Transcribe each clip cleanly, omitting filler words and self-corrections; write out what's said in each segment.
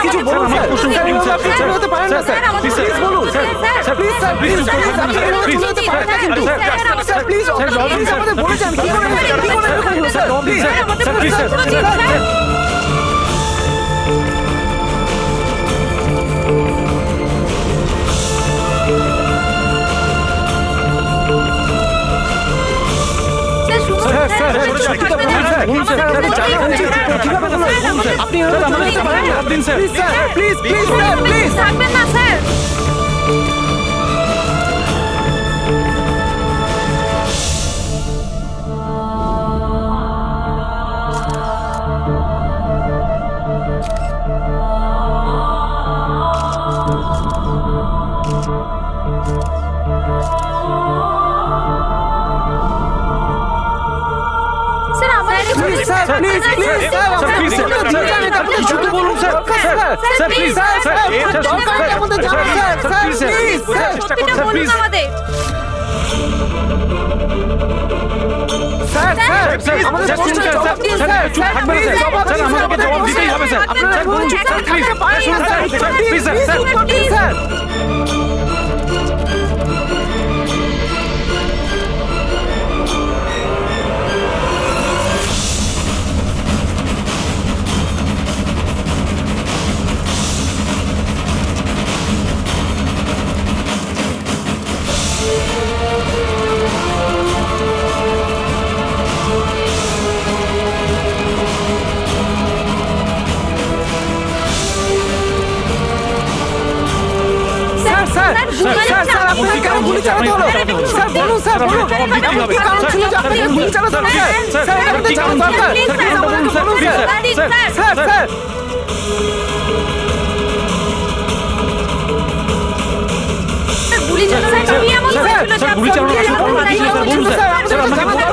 কিছু বলুন স্যার, আপনি চলে যেতে পারেন না স্যার, প্লিজ বলুন স্যার, প্লিজ স্যার, প্লিজ চলে যেতে পারেন না কিন্তু স্যার, প্লিজ আমাদের বলে যান কি করে এরকম হলো স্যার, প্লিজ আপনি প্লিজ প্লিজ স্যার, প্লিজ থাকবেন না sir. Please please sir, please sir, কিছু তো বলুন স্যার, স্যার প্লিজ স্যার, এটা দরকার আমাদের জানা স্যার, প্লিজ স্যার, চেষ্টা করুন স্যার, প্লিজ স্যার, স্যার আমাদের শুনুন স্যার, স্যার চুপ থাকবেন না স্যার, আমাদেরকে জবাব দিতেই হবে স্যার, আপনারা বলুন স্যার, প্লিজ শুনুন sir, please sir, please sir sir আপনি কেন গুলি চালাতে হলো স্যার, বলুন স্যার, বলুন কি কারণ ছিল যে আপনি গুলি চালাতে হলো স্যার, স্যার এটা আমাদের জানা দরকার, স্যার আমাদেরকে বলুন স্যার, স্যার স্যার গুলি চালানো কি এমন হয়েছিল যে গুলি চালানো কি বলুন স্যার, স্যার আমাকে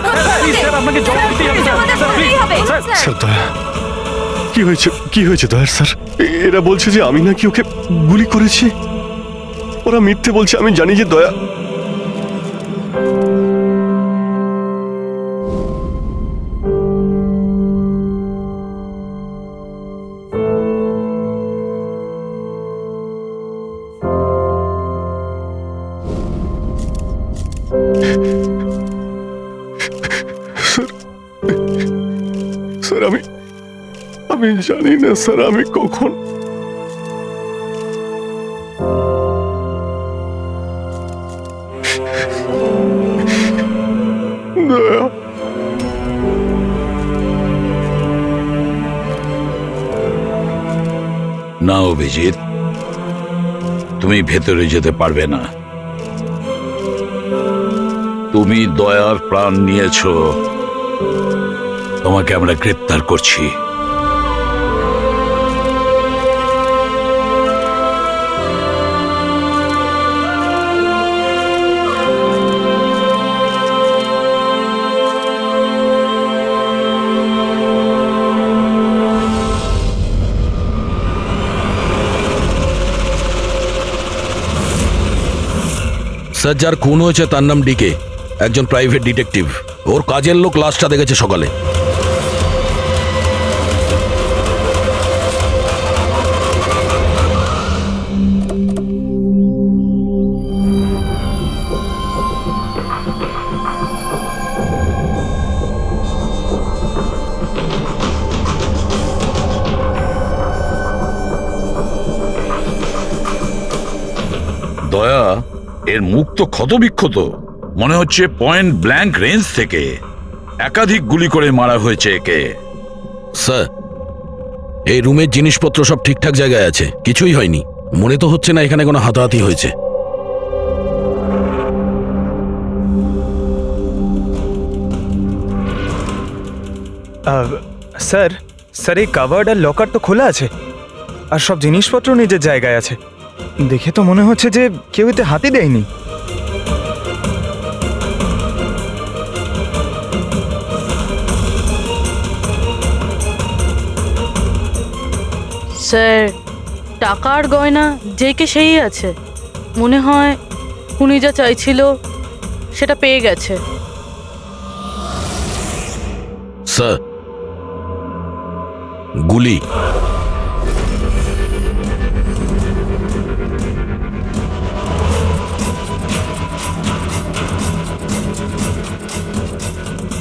প্লিজ স্যার আপনাকে জবাব দিতেই হবে স্যার, প্লিজ স্যার দয়া, কি হয়েছে দয়ার স্যার? এরা বলছে যে আমি নাকি ওকে গুলি করেছি। ওরা মিথ্যে বলছে, আমি জানি যে দয়া। স্যার আমি জানি না স্যার, আমি কখন দয়া। না অভিজিৎ, তুমি ভেতরে যেতে পারবে না। তুমি দয়ার প্রাণ নিয়েছো, তোমাকে আমরা গ্রেপ্তার করছি। স্যার, যার খুন হয়েছে তার নাম ডিকে, একজন প্রাইভেট ডিটেকটিভ। ওর কাজের লোক লাশটা দেখেছে সকালে। দয়া, এর মুখ তো ক্ষতবিক্ষত, মনে হচ্ছে পয়েন্ট ব্ল্যাঙ্ক রেঞ্জ থেকে একাধিক গুলি করে মারা হয়েছে একে। স্যার, এই রুমের জিনিসপত্র সব ঠিকঠাক জায়গায় আছে, কিছুই হয়নি। মনে তো হচ্ছে না এখানে কোনো হাতাহাতি হয়েছে। স্যার, এই কাভার্ড আর লকার তো খোলা আছে, আর সব জিনিসপত্র নিজের জায়গায় আছে। দেখে তো মনে হচ্ছে যে কেউ এতে হাতই দেয়নি। স্যার, টাকার গয়না যে কে সেই আছে, মনে হয় উনি যা চাইছিল সেটা পেয়ে গেছে। স্যার, গুলি।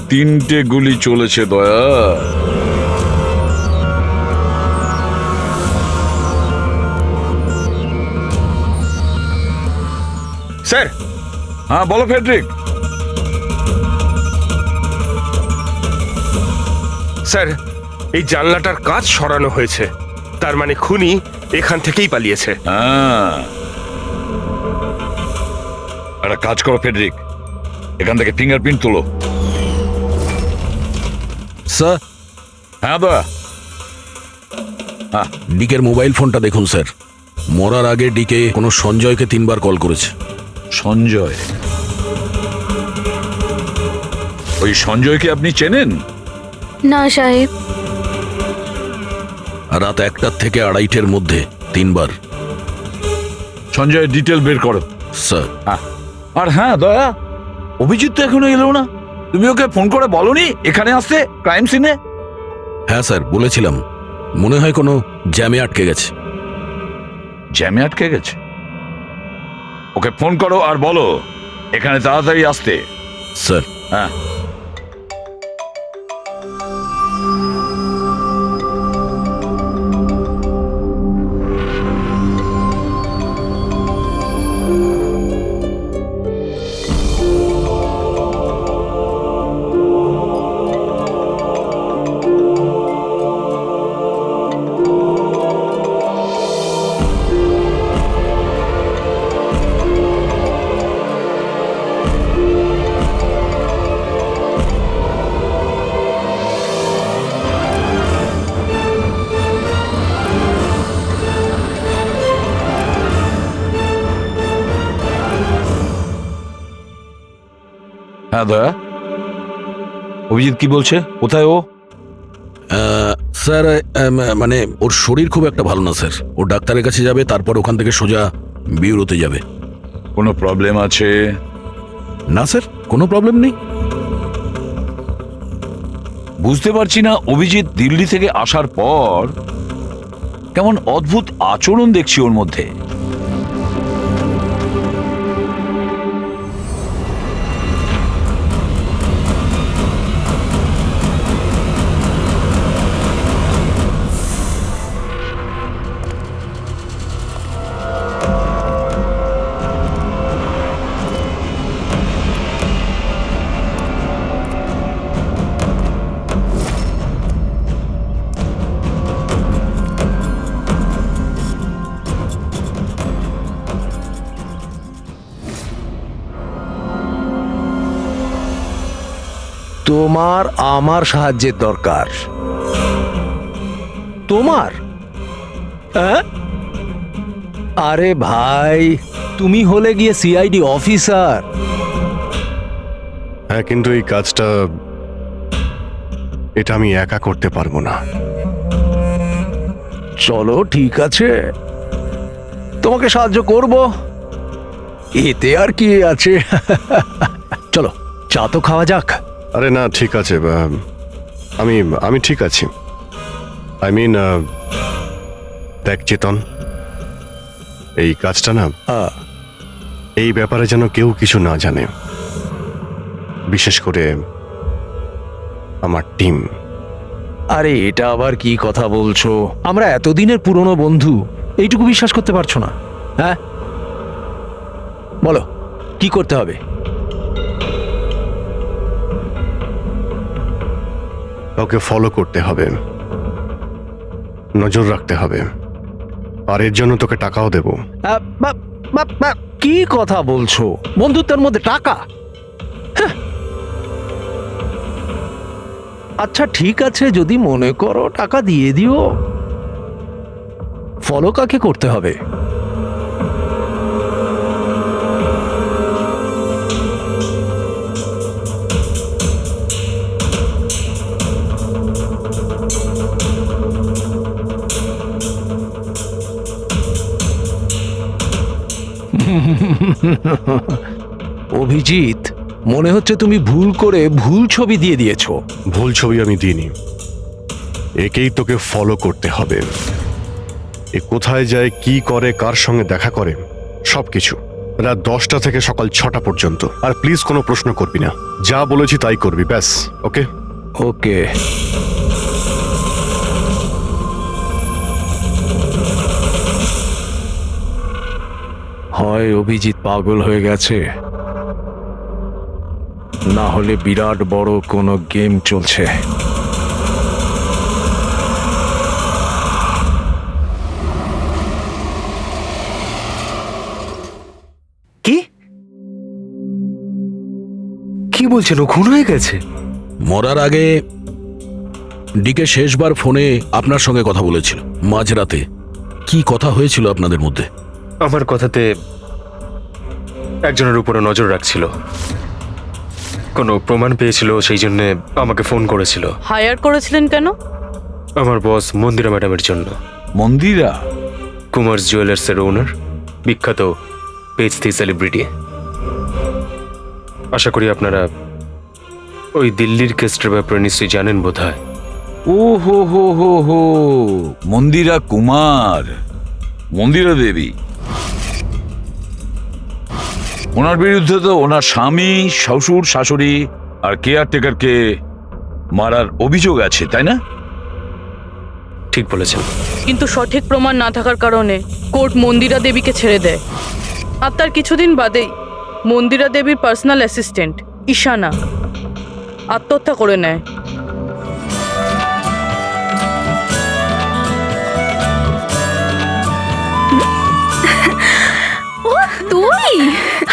3টে গুলি চলেছে দয়া। স্যার, হ্যাঁ বলো ফেডরিক। স্যার, এই জানলাটার কাঁচ সরানো হয়েছে, তার মানে খুনি এখান থেকেই পালিয়েছে। হ্যাঁ, একটা কাজ করো ফেডরিক, এখান থেকে ফিঙ্গারপ্রিন্ট তোলো। স্যার, হ্যাঁ দয়া। ডিকের মোবাইল ফোনটা দেখুন স্যার। মরার আগে ডিকে কোনো সঞ্জয়কে 3বার কল করেছে। সঞ্জয়? ওই সঞ্জয়কে আপনি চেনেন? না সাহেব। রাত 1টা থেকে 2:30-এর মধ্যে 3বার। সঞ্জয়ের ডিটেল বের করো স্যার। আর হ্যাঁ দয়া, অভিজিৎ তো এখনো এলো না, তুমি ওকে ফোন করে বলনি এখানে আসতে ক্রাইম সিনে? হ্যাঁ স্যার, বলেছিলাম। মনে হয় কোনো জ্যামে আটকে গেছে। জ্যামে আটকে গেছে? ওকে ফোন করো আর বলো এখানে তাড়াতাড়ি আসতে। স্যার। হ্যাঁ। হ্যাঁ দয়া, অভিজিৎ কি বলছে, কোথায় ও? স্যার, মানে ওর শরীর খুব একটা ভালো না স্যার। ও ডাক্তারের কাছে যাবে, তারপর ওখান থেকে সোজা বিউরোতে যাবে। কোনো প্রবলেম আছে? না স্যার, কোনো প্রবলেম নেই। বুঝতে পারছি না, অভিজিৎ দিল্লি থেকে আসার পর কেমন অদ্ভুত আচরণ দেখছি ওর মধ্যে। তোমার আমার সাহায্যের দরকার। তোমার? হ্যাঁ? আরে ভাই, তুমি হলে গিয়ে সিআইডি অফিসার। হ্যাঁ, কিন্তু এই কাজটা এটা আমি একা করতে পারবো না। চলো ঠিক আছে, তোমাকে সাহায্য করব, এতে আর কি আছে। চলো চা তো খাওয়া যাক। আরে না, ঠিক আছে, আমি আমি ঠিক আছি। আই মিন, দেখ চেতন, এই কাজটা না, এই ব্যাপারে যেন কেউ কিছু না জানে, বিশেষ করে আমার টিম। আরে এটা আবার কি কথা বলছো? আমরা এতদিনের পুরনো বন্ধু, এইটুকু বিশ্বাস করতে পারছো না? হ্যাঁ বলো, কি করতে হবে? ওকে ফলো করতে হবে, নজর রাখতে হবে, আর এর জন্য তোকে টাকাও দেব। কি কথা বলছো? বন্ধুত্বের মধ্যে টাকা? হ্যাঁ। আচ্ছা ঠিক আছে, যদি মনে করো টাকা দিয়ে দিও। ফলো কাকে করতে হবে? অভিজিৎ, মনে হচ্ছে তুমি ভুল করে ভুল ছবি দিয়ে দিয়েছো। ভুল ছবি আমি দিইনি, একেই তোকে ফলো করতে হবে। এ কোথায় যায়, কি করে, কার সঙ্গে দেখা করে, সবকিছু রাত 10টা থেকে সকাল 6টা পর্যন্ত। আর প্লিজ কোনো প্রশ্ন করবি না, যা বলেছি তাই করবি, ব্যাস। ওকে? ওকে। হয় অভিজিৎ পাগল হয়ে গেছে, না হলে বিরাট বড় কোনো গেম চলছে। কি কি বলছেন? ও খুন হয়ে গেছে? মরার আগে ডিকে শেষবার ফোনে আপনার সঙ্গে কথা বলেছিল মাঝরাতে। কি কথা হয়েছিল আপনাদের মধ্যে? আমার কথাতে একজনের উপরে নজর রাখছিল, কোনো প্রমাণ পেয়েছিল, সেই জন্য আমাকে ফোন করেছিল। হায়ার করেছিলেন কেন? আমার বস মন্দিরা ম্যাডামের জন্য। মন্দিরা? কুমার জুয়েলার্সের ওনার, বিখ্যাত পেজ 3 সেলিব্রিটি। আশা করি আপনারা ওই দিল্লির কেসটার ব্যাপারে নিশ্চয়ই জানেন বোধহয়। ও হো হো হো হো, মন্দিরা কুমার, মন্দিরা দেবী। ওনার বিরুদ্ধে তো ওনার স্বামী, শ্বশুর, শাশুড়ি আর কেয়ারটেকারকে মারার অভিযোগ আছে, তাই না? ঠিক বলেছেন। কিন্তু সঠিক প্রমাণ না থাকার কারণে কোর্ট মন্দিরা দেবীকে ছেড়ে দেয়। আর তার কিছুদিন বাদেই মন্দিরা দেবীর পার্সোনাল অ্যাসিস্ট্যান্ট ঈশানা আত্মহত্যা করে নেয়। তুই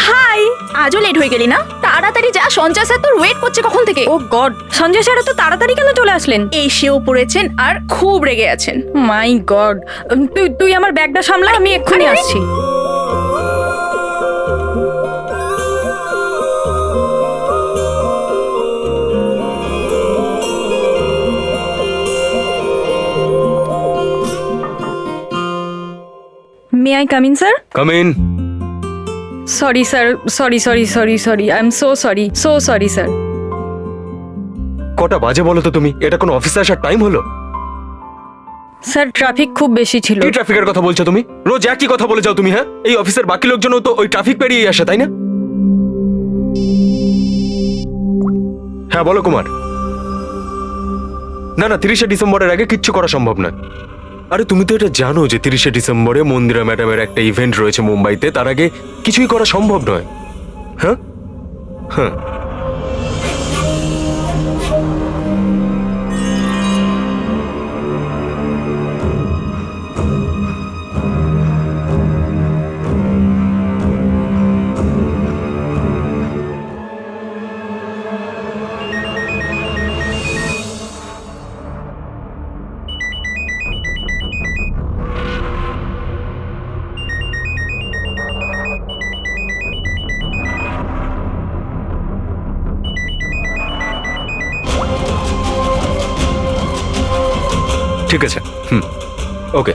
হাই, আজও লেট হয়ে গেলি না? তাড়াতাড়ি যা, সঞ্জয় স্যার তোর ওয়েট করছে কখন থেকে। ও গড, সঞ্জয় স্যার তো তাড়াতাড়ি কেন চলে আসলেন? এসেও পড়েছেন আর খুব রেগে আছেন। মাই গড, তুই আমার ব্যাগটা সামলা, আমি এক্ষুনি আসছি। May I come in sir? Come in. Sorry sir, sorry I am so sorry sir. কটা বাজে বলো তো তুমি? এটা কোনো অফিসে আসার টাইম হলো? স্যার ট্রাফিক খুব বেশি ছিল। কি ট্রাফিকের কথা বলছো তুমি? রোজ একই কথা বলে যাও তুমি। হ্যাঁ, এই অফিসের বাকি লোকজনও তো ওই ট্রাফিক পেরিয়ে আসে, তাই না? হ্যাঁ বলো কুমার। না না, 30শে ডিসেম্বরের আগে কিচ্ছু করা সম্ভব নয়। আরে তুমি তো এটা জানো যে 30শে ডিসেম্বরে মন্দিরা ম্যাডামের একটা ইভেন্ট রয়েছে মুম্বাইতে, তার আগে কিছুই করা সম্ভব নয়। হ্যাঁ হ্যাঁ, ঠিক আছে। ওকে।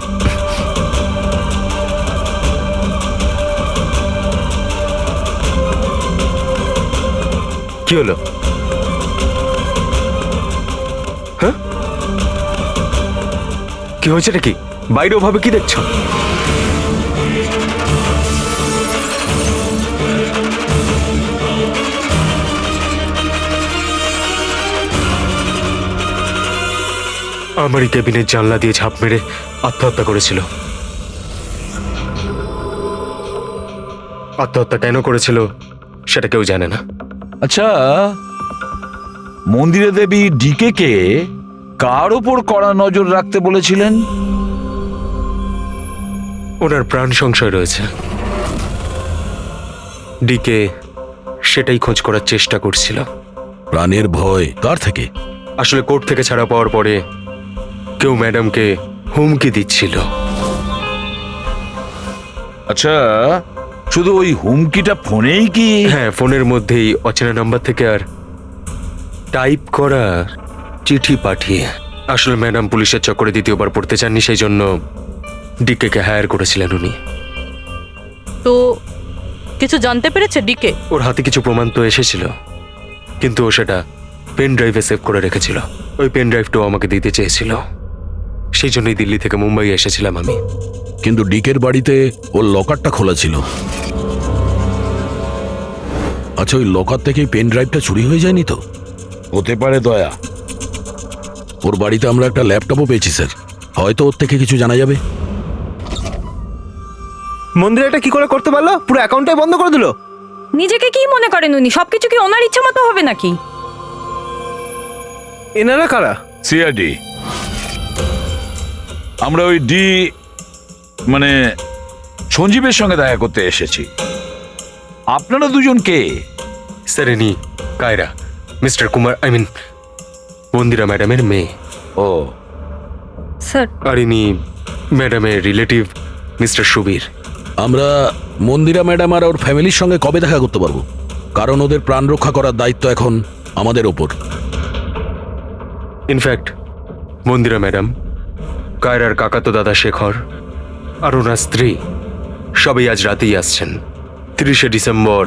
কি হলো? হ্যাঁ, কি হয়েছে নাকি? বাইরে ওভাবে কি দেখছো? আমারই কেবিনের জানলা দিয়ে ঝাঁপ মেরে আত্মহত্যা করেছিল। আত্মহত্যা কেন করেছিল সেটা কেউ জানে না। আচ্ছা, মন্দিরা দেবী ডিকে কে কার ওপর কড়া নজর রাখতে বলেছিলেন? ওনার প্রাণ সংশয় রয়েছে। ডিকে সেটাই খোঁজ করার চেষ্টা করছিল। প্রাণের ভয় কার থেকে? আসলে কোর্ট থেকে ছাড়া পাওয়ার পরে কেউ ম্যাডামকে হুমকি দিচ্ছিল। আচ্ছা, শুধু ওই হুমকিটা ফোনেই কি? হ্যাঁ, ফোনের মধ্যেই অচেনা নাম্বার থেকে আর টাইপ করা চিঠি পাঠিয়ে। আসলে ম্যাডাম পুলিশের চক্করে দ্বিতীয়বার পড়তে চাননি, সেই জন্য ডিকে হায়ার করেছিলেন উনি। তো কিছু জানতে পেরেছে ডিকে? ওর হাতে কিছু প্রমাণ তো এসেছিল, কিন্তু ও সেটা পেন ড্রাইভে সেভ করে রেখেছিল। ওই পেন ড্রাইভটাও আমাকে দিতে চেয়েছিল, সেই জন্যই দিল্লি থেকে মুম্বাই এসেছিলাম আমি। কিন্তু ডিকের বাড়িতে ওর লকারটা খোলা ছিল। আচ্ছা, ওই লকার থেকে পেন ড্রাইভটা চুরি হয়ে যায়নি তো? হতে পারে দয়া। ওর বাড়িতে আমরা একটা ল্যাপটপও পেয়েছি স্যার, হয়তো ওর থেকে কিছু জানা যাবে। মন্দির এটা কি করে করতে পারলো? পুরো অ্যাকাউন্টটাই বন্ধ করে দিল। নিজেকে কি মনে করেন উনি? সবকিছু কি ওনার ইচ্ছা মতো হবে নাকি? এনারা কারা? সিআইডি। আমরা ওই মানে সঞ্জীবের সঙ্গে দেখা করতে এসেছি। আপনারা দুজন কে? স্যার ইনি কায়রা, মিস্টার কুমার, মন্দিরা ম্যাডামের মেয়ে। ও স্যার, আর ইনি ম্যাডামের রিলেটিভ মিস্টার সুবীর। আমরা মন্দিরা ম্যাডাম আর ওর ফ্যামিলির সঙ্গে কবে দেখা করতে পারবো? কারণ ওদের প্রাণ রক্ষা করার দায়িত্ব এখন আমাদের ওপর। ইনফ্যাক্ট মন্দিরা ম্যাডাম, কায়রার কাকাতো দাদা শেখর আর ওনার স্ত্রী সবাই আজ রাতেই আসছেন। 30শে ডিসেম্বর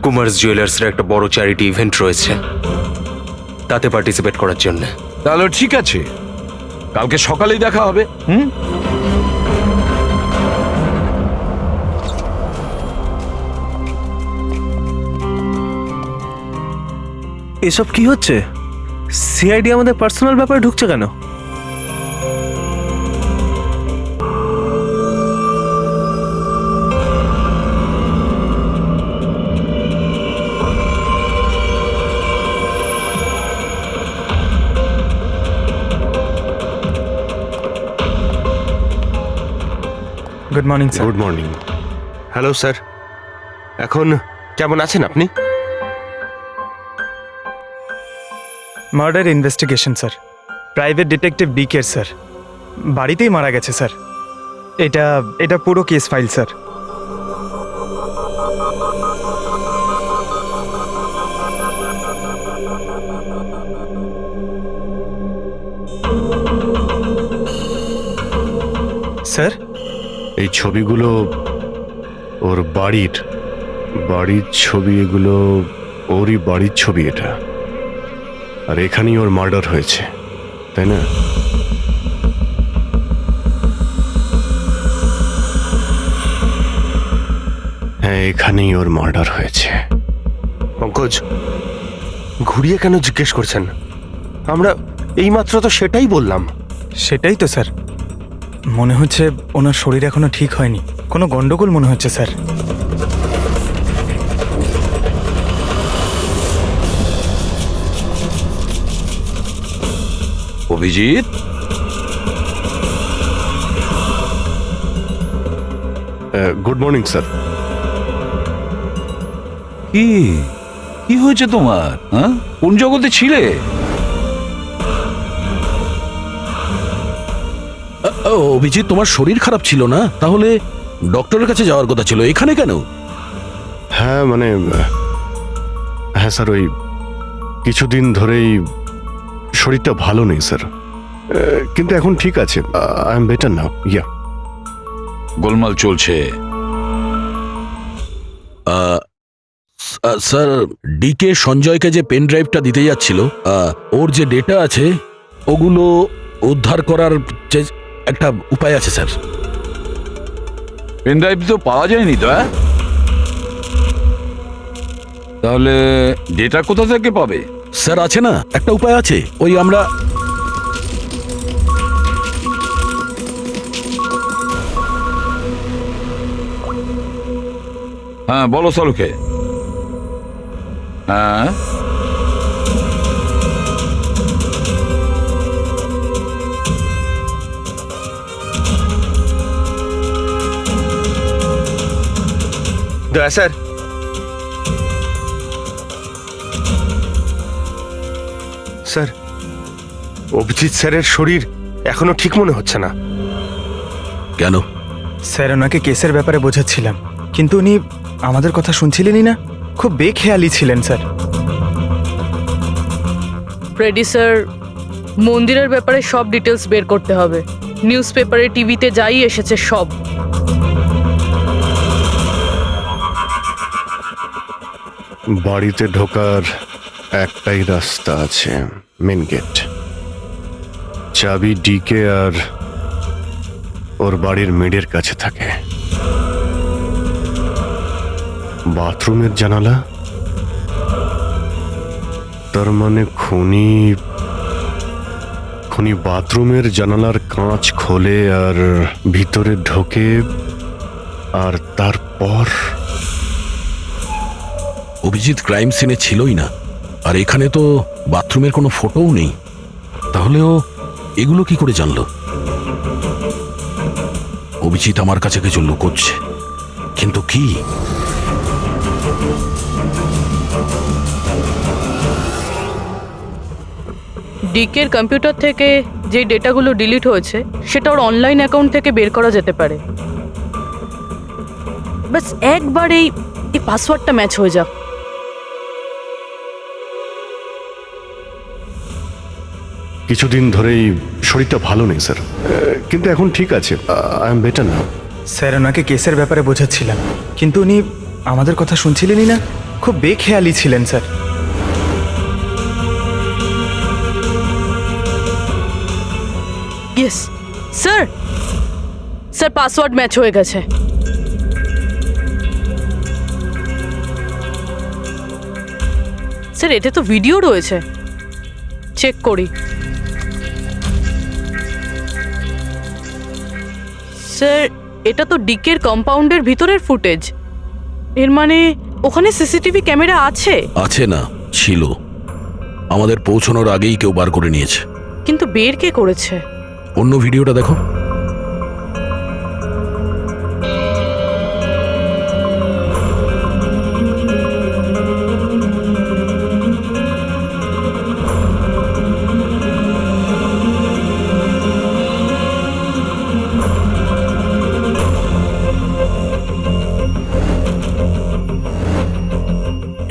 কুমার্স জুয়েলার্সের একটা বড় চ্যারিটি ইভেন্ট রয়েছে, তাতে পার্টিসিপেট করার জন্য। তাহলে ঠিক আছে, কালকে সকালেই দেখা হবে। এসব কি হচ্ছে? সিআইডি আমাদের পার্সোনাল ব্যাপারে ঢুকছে কেন? Good morning sir. Good morning. Hello sir, এখন কেমন আছেন আপনি? Murder investigation sir, private detective ডিকের স্যার। বাড়িতেই মারা গেছে স্যার। এটা পুরো কেস ফাইল স্যার। স্যার, এই ছবিগুলো ওর বাড়ির ছবি, এগুলো ওরই বাড়ির ছবি এটা। আর এখানেই ওর মার্ডার হয়েছে, তাই না? হ্যাঁ, এখানেই ওর মার্ডার হয়েছে। পঙ্কজ, ঘুরিয়ে কেন জিজ্ঞেস করছেন? আমরা এইমাত্র তো সেটাই বললাম। সেটাই তো স্যার। মনে হচ্ছে ওনার শরীর এখনো ঠিক হয়নি, কোনো গন্ডগোল মনে হচ্ছে sir. Abhijit, good morning sir. কি হয়েছে তোমার? হ্যাঁ, কোন জগতে ছিলে? অভিজিৎ, তোমার শরীর খারাপ ছিল না? তাহলে ডক্টরের কাছে যাওয়ার কথা ছিল, এখানে কেন? হ্যাঁ হ্যাঁ স্যার, ওই কিছুদিন ধরেই শরীরটা ভালো নেই স্যার, কিন্তু এখন ঠিক আছে। I am better now. Yeah, গোলমাল চলছে। স্যার, ডিকে সঞ্জয়কে যে পেন ড্রাইভটা দিতে যাচ্ছিল, ওর যে ডেটা আছে ওগুলো উদ্ধার করার যে একটা উপায় আছে স্যার। পেন ড্রাইভ তো পাওয়া যায়নি তো। তাহলে ডেটা কোথা থেকে পাবে? স্যার, আছে না একটা উপায় আছে, ওই আমরা হ্যাঁ, বলো সলুকে। হ্যাঁ, দয়া স্যার, স্যার অভিজিৎ স্যারের শরীর এখনো ঠিক মনে হচ্ছে না। কেন? স্যার, ওনাকে কেসের ব্যাপারে বোঝাচ্ছিলাম, কিন্তু উনি আমাদের কথা শুনছিলেনই না। খুব বেখেয়ালি ছিলেন স্যার। ফ্রেডি স্যার, মন্দিরের ব্যাপারে সব ডিটেলস বের করতে হবে। নিউজ পেপারে, টিভিতে যাই এসেছে সব। বাড়িতে ঢোকার একটাই রাস্তা আছে, মেন গেট। চাবি ডিকে আর ওর বাড়ির মেডের কাছে থাকে। বাথরুমের জানালা তার মানে খুনি খুনি বাথরুমের জানালার কাঁচ খোলে আর ভিতরে ঢোকে, আর তারপর অভিজিৎ ক্রাইম সিনে ছিলই না, আর এখানে তো বাথরুমের কোনো ফটোও নেই। তাহলে ও এগুলো কি করে জানলো? অভিজিৎ আমার কাছে কিছু লুকোচ্ছে, কিন্তু কি? ডিকের কম্পিউটার থেকে যে ডেটাগুলো ডিলিট হয়েছে সেটা ওর অনলাইন অ্যাকাউন্ট থেকে বের করা যেতে পারে। বাস একবার এই পাসওয়ার্ডটা ম্যাচ হয়ে যাক। কিছুদিন ধরেই শরীরটা ভালো নেই স্যার, কিন্তু এখন ঠিক আছে, আই এম বেটার না। স্যার ওনাকে কেসের ব্যাপারে বোঝাচ্ছিলাম, কিন্তু উনি আমাদের কথা শুনছিলেনই না। খুব বেখেয়ালি ছিলেন sir. Yes sir, sir password match হয়ে গেছে। স্যার এতে তো ভিডিও রয়েছে, চেক করি। স্যার এটা তো ডিকের কম্পাউন্ডের ভিতরের ফুটেজ, এর মানে ওখানে সিসিটিভি ক্যামেরা আছে? আছে না, ছিল। আমাদের পৌঁছানোর আগেই কেউ বার করে নিয়েছে। কিন্তু বের কে করেছে? অন্য ভিডিওটা দেখো।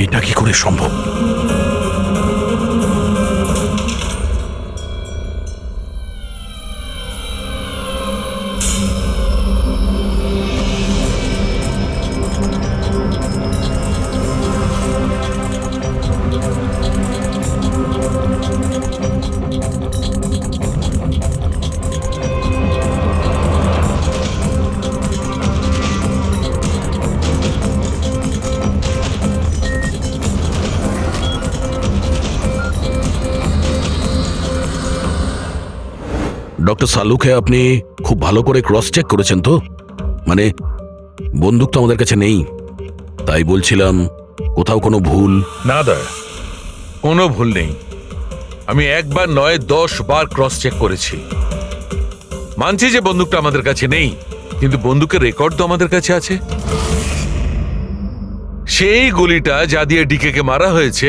এটা কি করে সম্ভব? ডক্টর সালুকে আপনি খুব ভালো করে ক্রস চেক করেছেন তো? মানে বন্দুক তো আমাদের কাছে নেই, তাই বলছিলাম কোথাও কোনো ভুল? না দয়া, কোনো ভুল নেই। আমি একবার নয় 10 বার ক্রস চেক করেছি। মানছি যে বন্দুকটা আমাদের কাছে নেই, কিন্তু বন্দুকের রেকর্ড তো আমাদের কাছে আছে। সেই গুলিটা যা দিয়ে ডিকেকে মারা হয়েছে,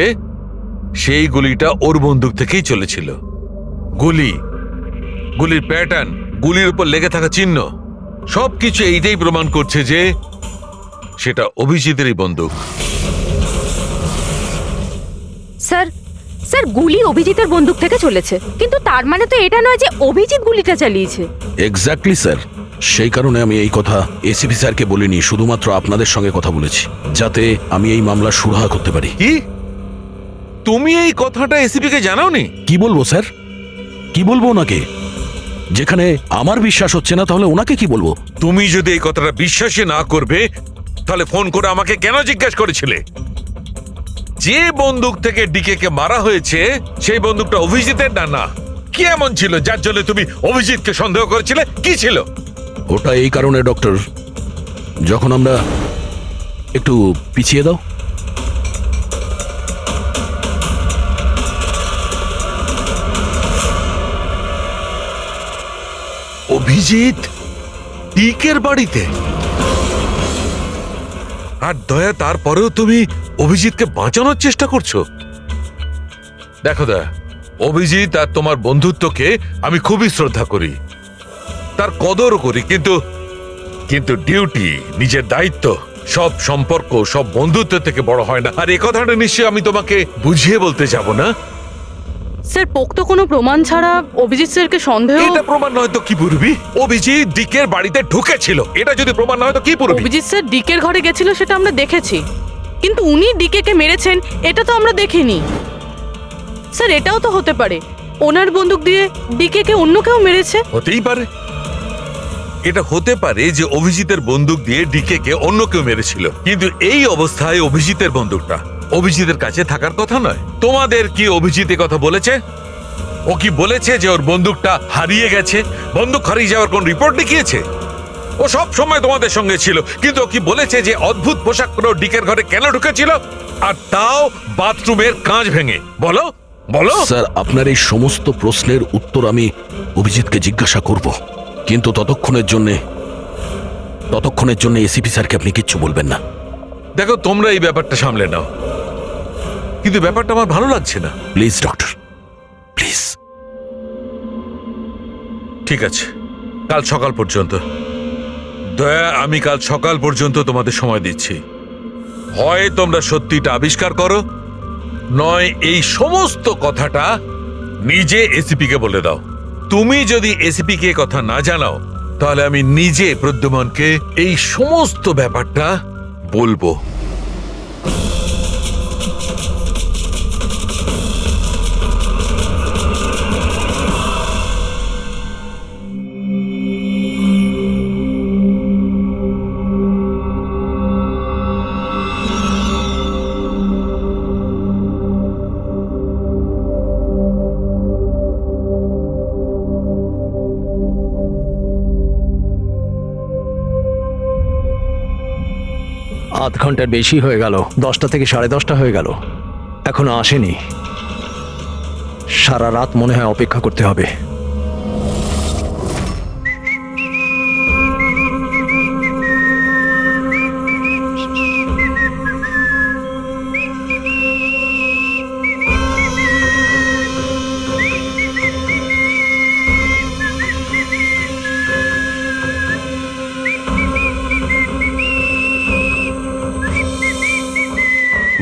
সেই গুলিটা ওর বন্দুক থেকেই চলেছিল। গুলির প্যাটার্ন, গুলির উপর লেগে থাকা চিহ্ন, সবকিছু এইটাই প্রমাণ করছে যে সেটা অভিজিতেরই বন্দুক। স্যার, স্যার গুলি অভিজিতের বন্দুক থেকে চলেছে, কিন্তু তার মানে তো এটা নয় যে অভিজিৎ গুলিটা চালিয়েছে। এক্স্যাক্টলি স্যার, সেই কারণে আমি এই কথা এসিপি স্যারকে বলিনি, শুধুমাত্র আপনাদের সঙ্গে কথা বলেছি, যাতে আমি এই মামলা সুরাহা করতে পারি। কি তুমি এই কথাটা এসিপি কে জানাওনি? কি বলবো স্যার, কি বলবো ওনাকে? যেখানে আমার বিশ্বাস হচ্ছে না, তাহলে ওনাকে কি বলবো? তুমি যদি এই কথাটা বিশ্বাসই না করবে, তাহলে ফোন করে আমাকে কেন জিজ্ঞেস করেছিলে? যে বন্দুক থেকে ডিকে কে মারা হয়েছে সেই বন্দুকটা অভিজিতের না? কি এমন ছিল যার জন্য তুমি অভিজিৎকে সন্দেহ করেছিলে? কি ছিল ওটা? এই কারণে ডক্টর, যখন আমরা একটু পিছিয়ে দাও। অভিজিৎ ডিকের বাড়িতে, আর দয়া তারপরেও তুমি অভিজিৎকে বাঁচানোর চেষ্টা করছো। দেখো দয়া, অভিজিৎ আর তোমার বন্ধুত্বকে আমি খুবই শ্রদ্ধা করি, তার কদরও করি, কিন্তু ডিউটি, নিজের দায়িত্ব, সব সম্পর্ক সব বন্ধুত্ব থেকে বড় হয় না। আর এই কথাটা নিশ্চয়ই আমি তোমাকে বুঝিয়ে বলতে যাব না। স্যার পোক্ত কোনো প্রমাণ ছাড়া অভিজিৎ স্যারকে সন্দেহ? এটা প্রমাণ নয় তো কি পুরবি? অভিজিৎ ডিকের বাড়িতে ঢুকেছিল, এটা যদি প্রমাণ নয় তো কি পুরবি? অভিজিৎ স্যার ডিকের ঘরে গেছিল সেটা আমরা দেখেছি, কিন্তু উনি ডিকেকে মেরেছেন এটা তো আমরা দেখিনি। স্যার এটাও তো হতে পারে ওনার বন্দুক দিয়ে ডিকেকে অন্য কেউ মেরেছে। হতেই পারে, এটা হতে পারে যে অভিজিতের বন্দুক দিয়ে ডিকেকে অন্য কেউ মেরেছিল, কিন্তু এই অবস্থায় অভিজিতের বন্দুকটা অভিজিতের কাছে থাকার কথা নয়। তোমাদের কি অভিজিৎ এ কথা বলেছে? ও কি বলেছে যে ওর বন্দুকটা হারিয়ে গেছে? বন্দুক হারিয়ে যাওয়ার কোন রিপোর্ট দেখিয়েছে? ও সব সময় তোমাদের সঙ্গে ছিল, কিন্তু ও কি বলেছে যে অদ্ভুত পোশাক পরে ডিকের ঘরে কেন ঢুকেছিল, আর তাও বাথরুমের কাঁচ ভেঙে? বলো বলো। স্যার, আপনার এই সমস্ত প্রশ্নের উত্তর আমি অভিজিৎকে জিজ্ঞাসা করব, কিন্তু ততক্ষণের জন্য এসিপি স্যারকে আপনি কিচ্ছু বলবেন না। দেখো, তোমরা এই ব্যাপারটা সামলে নাও, কিন্তু ব্যাপারটা আমার ভালো লাগছে না। Please doctor, please. ঠিক আছে, কাল সকাল পর্যন্ত। দয়া, আমি কাল সকাল পর্যন্ত তোমাদের সময় দিচ্ছি। হয় তোমরা সত্যিটা আবিষ্কার করো, নয় এই সমস্ত কথাটা নিজে এসিপি কে বলে দাও। তুমি যদি এসিপি কে কথা না জানাও, তাহলে আমি নিজে প্রদ্যুমনকে এই সমস্ত ব্যাপারটা বলবো। আধ ঘন্টার বেশি হয়ে গেল, 10টা থেকে 10:30 হয়ে গেল, এখনো আসেনি। সারা রাত মনে হয় অপেক্ষা করতে হবে।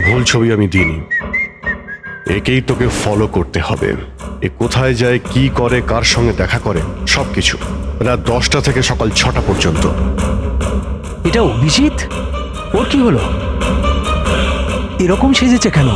ভুল ছবি আমি দিইনি, একেই তোকে ফলো করতে হবে। এ কোথায় যায়, কি করে, কার সঙ্গে দেখা করে, সবকিছু রাত 10টা থেকে সকাল 6টা পর্যন্ত। এটা অভিজিৎ? ওর কি হলো? এরকম সেজেছে কেন?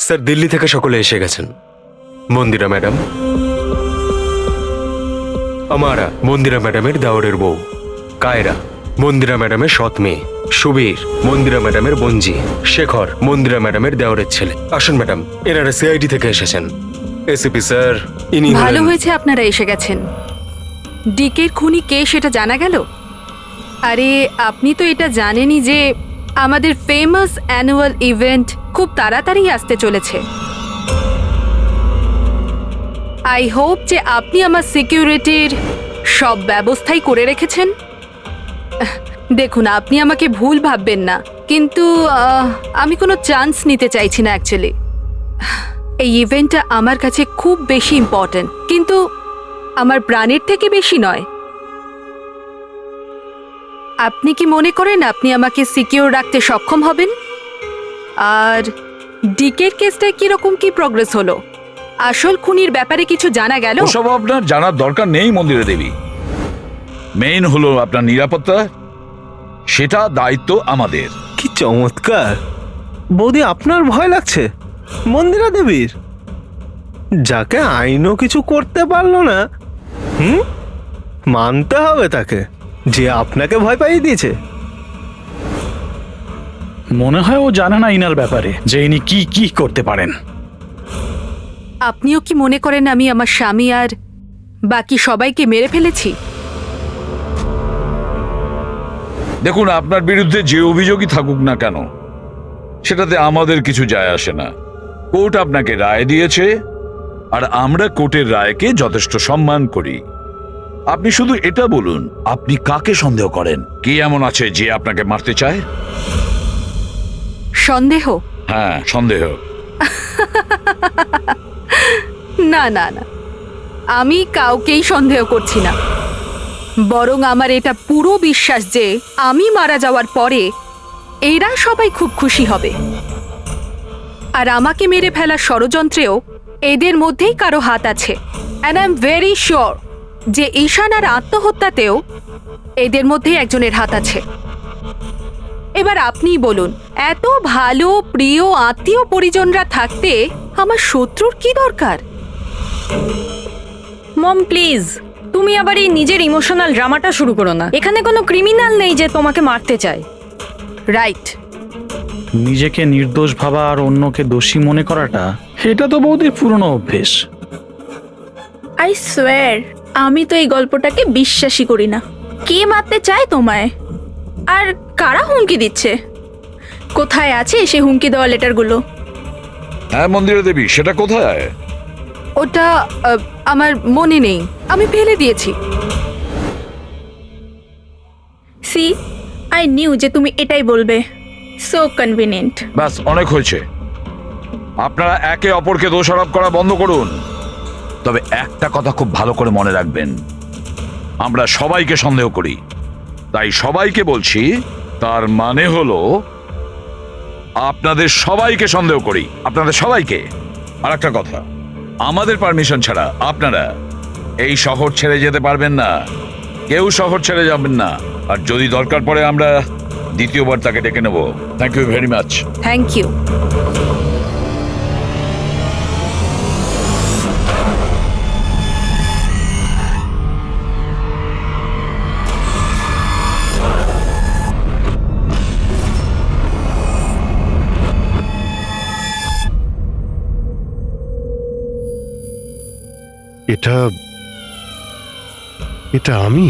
স্যার, দিল্লি থেকে সকলে এসে গেছেন। মন্দিরা ম্যাডাম, আমারা মন্দিরা ম্যাডামের দাওরের বউ, কায়রা মন্দিরা ম্যাডামের সৎ মেয়ে, সুবীর মন্দিরা ম্যাডামের বোনজি, শেখর মন্দিরা ম্যাডামের দেওরের ছেলে। আসুন ম্যাডাম, এনারা সিআইডি থেকে এসেছেন। এসিপি স্যার, ইনি ভালো হয়েছে আপনারা এসে গেছেন। ডিকের খুনি কে সেটা জানা গেল? আরে আপনি তো এটা জানেনই যে আমাদের ফেমাস অ্যানুয়াল ইভেন্ট খুব তাড়াতাড়ি আসতে চলেছে। আই হোপ যে আপনি আমার সিকিউরিটির সব ব্যবস্থাই করে রেখেছেন। দেখুন, আপনি আমাকে ভুল ভাববেন না, কিন্তু আমি কোনো চান্স নিতে চাইছি না অ্যাকচুয়ালি। এই ইভেন্টটা আমার কাছে খুব বেশি ইম্পর্ট্যান্ট, কিন্তু আমার প্রাণের থেকে বেশি নয়। আপনি কি মনে করেন আপনি আমাকে সিকিউর রাখতে সক্ষম হবেন? আর ডিকের কেসটায় কিরকম কি প্রোগ্রেস হলো? আসল খুনির ব্যাপারে কিছু জানা গেল? ওসব আপনার জানার দরকার নেই মন্দিরা দেবী। মেইন হলো আপনার নিরাপত্তা, সেটা দায়িত্ব আমাদের। কি চমৎকার! বৌদি, আপনার ভয় লাগছে মন্দিরা দেবীর? যাকে আইনও কিছু করতে পারলো না, মানতে হবে তাকে। যে আপনাকে ভয় পাইয়ে দিয়েছে? মনে হয় ও জানে না ইনার ব্যাপারে যে ইনি কি কি করতে পারেন। আপনিও কি মনে করেন আমি আমার স্বামী আর বাকি সবাইকে মেরে ফেলেছি? দেখুন, আপনার বিরুদ্ধে যে অভিযোগই থাকুক না কেন, সেটাতে আমাদের কিছু যায় আসে না। কোর্ট আপনাকে রায় দিয়েছে, আর আমরা কোর্টের রায়কে যথেষ্ট সম্মান করি। আপনি শুধু এটা বলুন, আপনি কাকে সন্দেহ করেন? কে এমন আছে যে আপনাকে মারতে চায়? সন্দেহ? হ্যাঁ, সন্দেহ। না না না, আমি কাউকেই সন্দেহ করছি না। বরং আমার এটা পুরো বিশ্বাস যে আমি মারা যাওয়ার পরে এরা সবাই খুব খুশি হবে। আর আমাকে মেরে ফেলার ষড়যন্ত্রেও এদের মধ্যেই কারো হাত আছে। And I am very sure যে ঈশানার আত্মহত্যাতেও এদের মধ্যেই একজনের হাত আছে। এবার আপনিই বলুন, এত ভালো প্রিয় আত্মীয় পরিজনরা থাকতে আমার শত্রুর কি দরকার? মম প্লিজ, তুমি আবার এই নিজের ইমোশনাল ড্রামাটা শুরু করো না। এখানে কোনো ক্রিমিনাল নেই যে তোমাকে মারতে চায়। রাইট। নিজেকে নির্দোষ ভাবা আর অন্যকে দোষী মনে করাটা, এটা তো বৌদির পুরনো অভ্যেস। আই সোয়ার, আমি তো এই গল্পটাকে বিশ্বাসই করি না। কে মারতে চায় তোমায়? আর কারা হুমকি দিচ্ছে? কোথায় আছে সে হুমকি দেওয়া লেটারগুলো? হ্যাঁ মন্দিরা দেবী, সেটা কোথায়? ওটা আমার মনে নেই, আমি ফেলে দিয়েছি। সি, আই নিউ যে তুমি এটাই বলবে। So convenient. ব্যাস, অনেক হয়েছে। আপনারা একে অপরকে দোষারোপ করা বন্ধ করুন। তবে একটা কথা খুব ভালো করে মনে রাখবেন, আমরা সবাইকে সন্দেহ করি। তাই সবাইকে বলছি, তার মানে হলো আপনাদের সবাইকে সন্দেহ করি, আপনাদের সবাইকে। আর একটা কথা, আমাদের পারমিশন ছাড়া আপনারা এই শহর ছেড়ে যেতে পারবেন না। কেউ শহর ছেড়ে যাবেন না। আর যদি দরকার পড়ে আমরা দ্বিতীয়বার তাকে ডেকে নেব। Thank you very much. Thank you. এটা এটা আমি?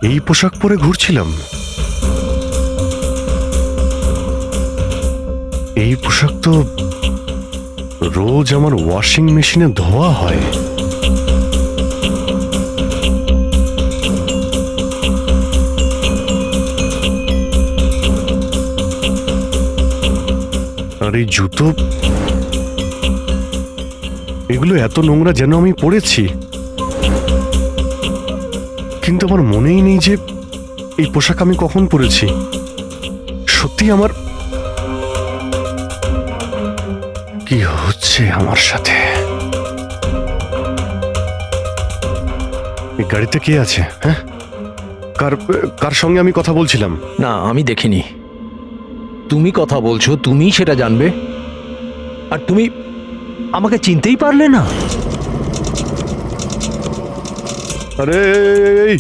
এই পোশাক পরে ঘুরছিলাম? এই পোশাক তো রোজ আমার ওয়াশিং মেশিনে ধোয়া হয়। আর এই জুতো, এগুলো এত নোংরা যেন আমি পরেছি। কিন্তু আমার মনেই নেই যে এই পোশাক আমি কখন পরেছি। সত্যি আমার কি হচ্ছে আমার সাথে? এই গাড়িতে কে আছে? হ্যাঁ, কার কার সঙ্গে আমি কথা বলছিলাম? না, আমি দেখিনি। তুমি কথা বলছো, তুমি সেটা জানবে। আর তুমি আমাকে চিনতেই পারলে না? আরে এই,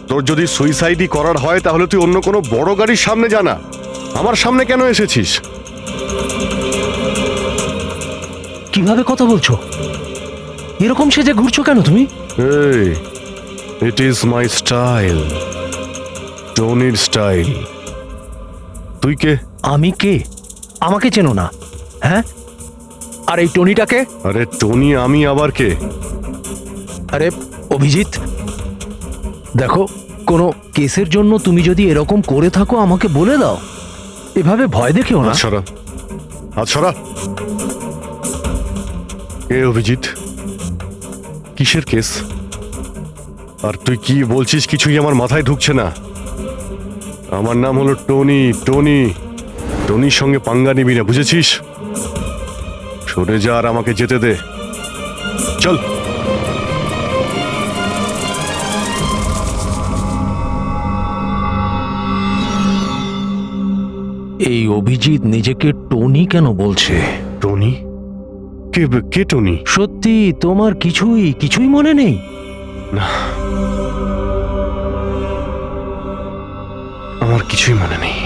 তোর যদি সুইসাইডই করার হয় তাহলে তুই অন্য কোনো বড় গাড়ির সামনে জানা। আমার সামনে কেন এসেছিস? কিভাবে কথা বলছো? এরকম সেজে ঘুরছো কেন তুমি? এই, ইট ইজ মাই স্টাইল, টনির স্টাইল। তুই কে? আমি কে? আমাকে চেনো না? হ্যাঁ, আর এই টনিটাকে? আরে টনি আমি আবার কে? আরে অভিজিৎ, দেখো, কোনো কেসের জন্য তুমি যদি এরকম করে থাকো আমাকে বলে দাও। এভাবে ভয় দেখেও না। আচ্ছা, আচ্ছা, কে অভিজিৎ? কিসের কেস? আর তুই কি বলছিস কিছুই আমার মাথায় ঢুকছে না। আমার নাম হলো টনি। টনি, টনির সঙ্গে পাঙ্গা নিবি না, বুঝেছিস? সরে যা আর আমাকে যেতে দে। চল। এই অভিজিৎ নিজেকে টনি কেন বলছে? টনি? কে কে টনি? সত্যি তোমার কিছুই মনে নেই? না, আমার কিছুই মনে নেই,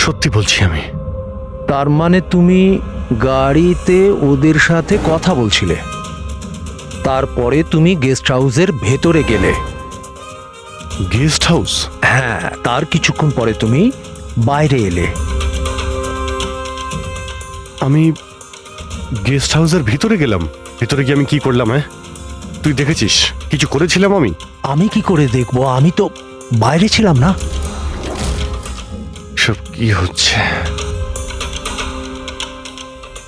সত্যি বলছি আমি। তার মানে তুমি গাড়িতে ওদের সাথে কথা বলছিলে, তারপরে তুমি গেস্ট হাউসের ভেতরে গেলে। Guest house? হ্যাঁ, তার কিছুক্ষণ পরে তুমি বাইরে এলে। আমি গেস্ট হাউসের ভিতরে গেলাম? ভিতরে গিয়ে আমি কি করলাম? হ্যাঁ, তুই দেখেছিস কিছু করেছিলাম আমি? আমি কি করে দেখবো, আমি তো বাইরে ছিলাম না। সব কি হচ্ছে?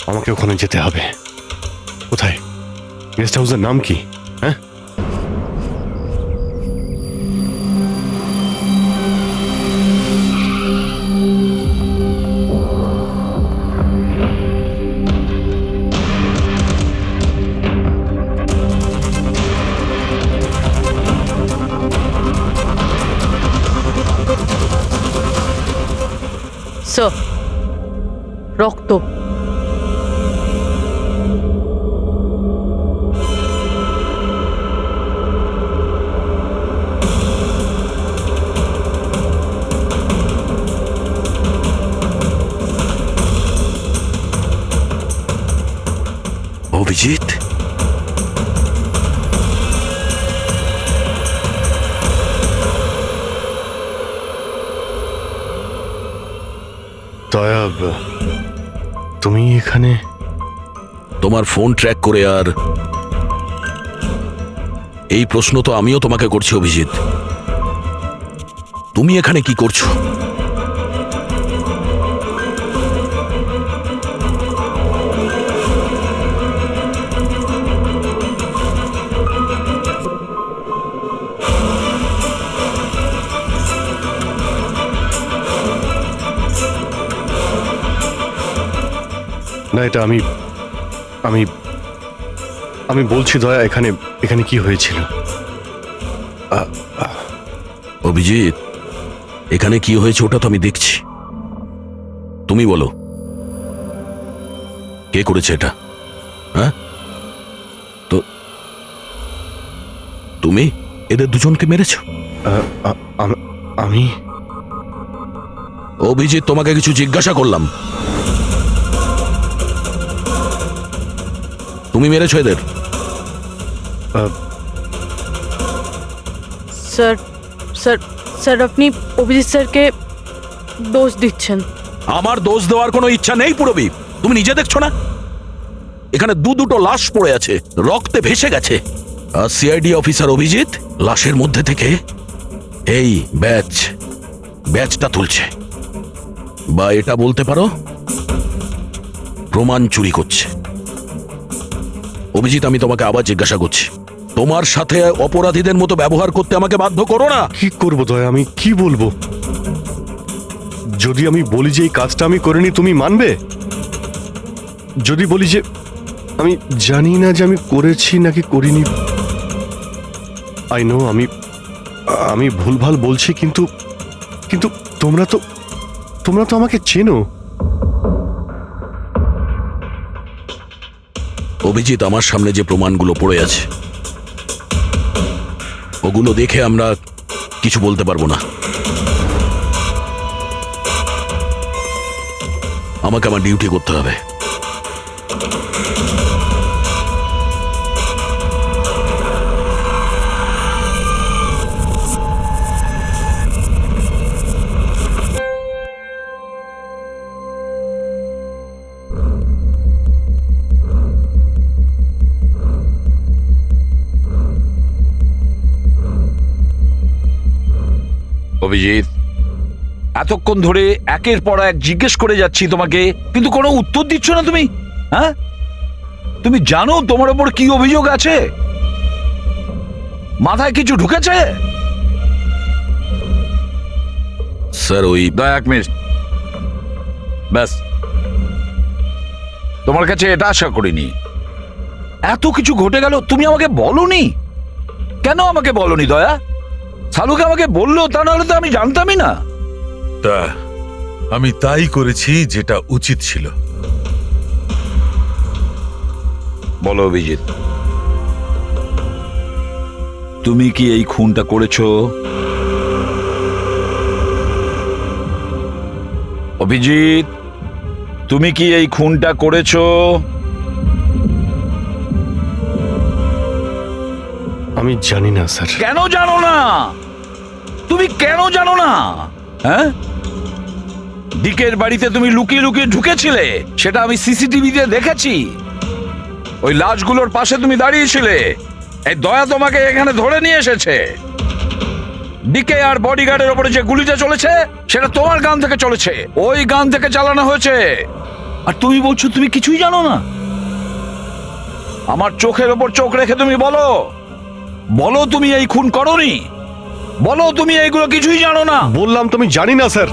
আমাকে ওখানে যেতে হবে। কোথায়? গেস্ট হাউসের নাম কি? হ্যাঁ, স্যার, রক্ত। অভিজিৎ, দয়া, তুমি এখানে? তোমার ফোন ট্র্যাক করে আর এই প্রশ্ন তো আমিও তোমাকে করছি অভিজিৎ, তুমি এখানে কি করছো? না, এটা আমি আমি আমি বলছি দয়া, এখানে এখানে কি হয়েছিল? অভিজিৎ, এখানে কি হয়েছে ওটা তো আমি দেখছি, তুমি বলো কে করেছে এটা? হ্যাঁ, তো তুমি এদের দুজনকে মেরেছো? আমি? অভিজিৎ, তোমাকে কিছু জিজ্ঞাসা করলাম, তুমি মেরেছো এদের? স্যার স্যার স্যার, আপনি অভিজিৎ স্যারকে দোষ দিচ্ছেন। আমার দোষ দেওয়ার কোনো ইচ্ছা নেই পুরবী, তুমি নিজে দেখছো না এখানে দুটো লাশ পড়ে আছে, রক্তে ভেসে গেছে, আর সিআইডি অফিসার অভিজিৎ লাশের মধ্যে থেকে এই ব্যাচটা তুলছে, বা এটা বলতে পারো প্রমাণ চুরি করছে। অভিজিৎ, আমি তোমাকে আবার জিজ্ঞাসা করছি, তোমার সাথে অপরাধীদের মতো ব্যবহার করতে আমাকে বাধ্য করো না। কি করবো দয়া, আমি কি বলবো? যদি আমি বলি যে এই কাজটা আমি করিনি, তুমি মানবে? যদি বলি যে আমি জানি না যে আমি করেছি নাকি করিনি, আই নো আমি ভুলভাল বলছি, কিন্তু কিন্তু তোমরা তো আমাকে চেনো। অভিজিৎ, আমার সামনে যে প্রমাণগুলো পড়ে আছে ওগুলো দেখে আমরা কিছু বলতে পারবো না। আমাকে আমার ডিউটি করতে হবে। অভিজিৎ, এতক্ষণ ধরে একের পর এক জিজ্ঞেস করে যাচ্ছি তোমাকে, কিন্তু কোনো উত্তর দিচ্ছ না তুমি। হ্যাঁ, তুমি জানো তোমার ওপর কি অভিযোগ আছে? মাথায় কিছু ঢুকেছে? স্যার, ওই এক মিনিট, ব্যাস। তোমার কাছে এটা আশা করিনি। এত কিছু ঘটে গেল, তুমি আমাকে বলনি কেন? আমাকে বলনি দয়া? সালুকে আমাকে বললো, তা নাহলে তো আমি জানতামই না। তা আমি তাই করেছি যেটা উচিত ছিল। বলো অভিজিৎ, তুমি কি এই খুনটা করেছো? অভিজিৎ, তুমি কি এই খুনটা করেছো? আমি জানি না স্যার। কেন জানো না? তুমি কেন জানো না? হ্যাঁ, ডিকের বাড়িতে তুমি লুকিয়ে লুকিয়ে ঢুকেছিলে, সেটা আমি সিসিটিভিতে দেখেছি। ওই লাশগুলোর পাশে তুমি দাঁড়িয়েছিলে, এই দয়া তোমাকে এখানে ধরে নিয়ে এসেছে। ডিকে আর বডিগার্ডের ওপরে যে গুলিটা চলেছে সেটা তোমার গান থেকে চলেছে, ওই গান থেকে চালানো হয়েছে। আর তুমি বলছো তুমি কিছুই জানো না? আমার চোখের ওপর চোখ রেখে তুমি বলো, বলো তুমি এই খুন করোনি, বলো তুমি এইগুলো কিছুই জানো না। বললাম তো আমি জানি না স্যার,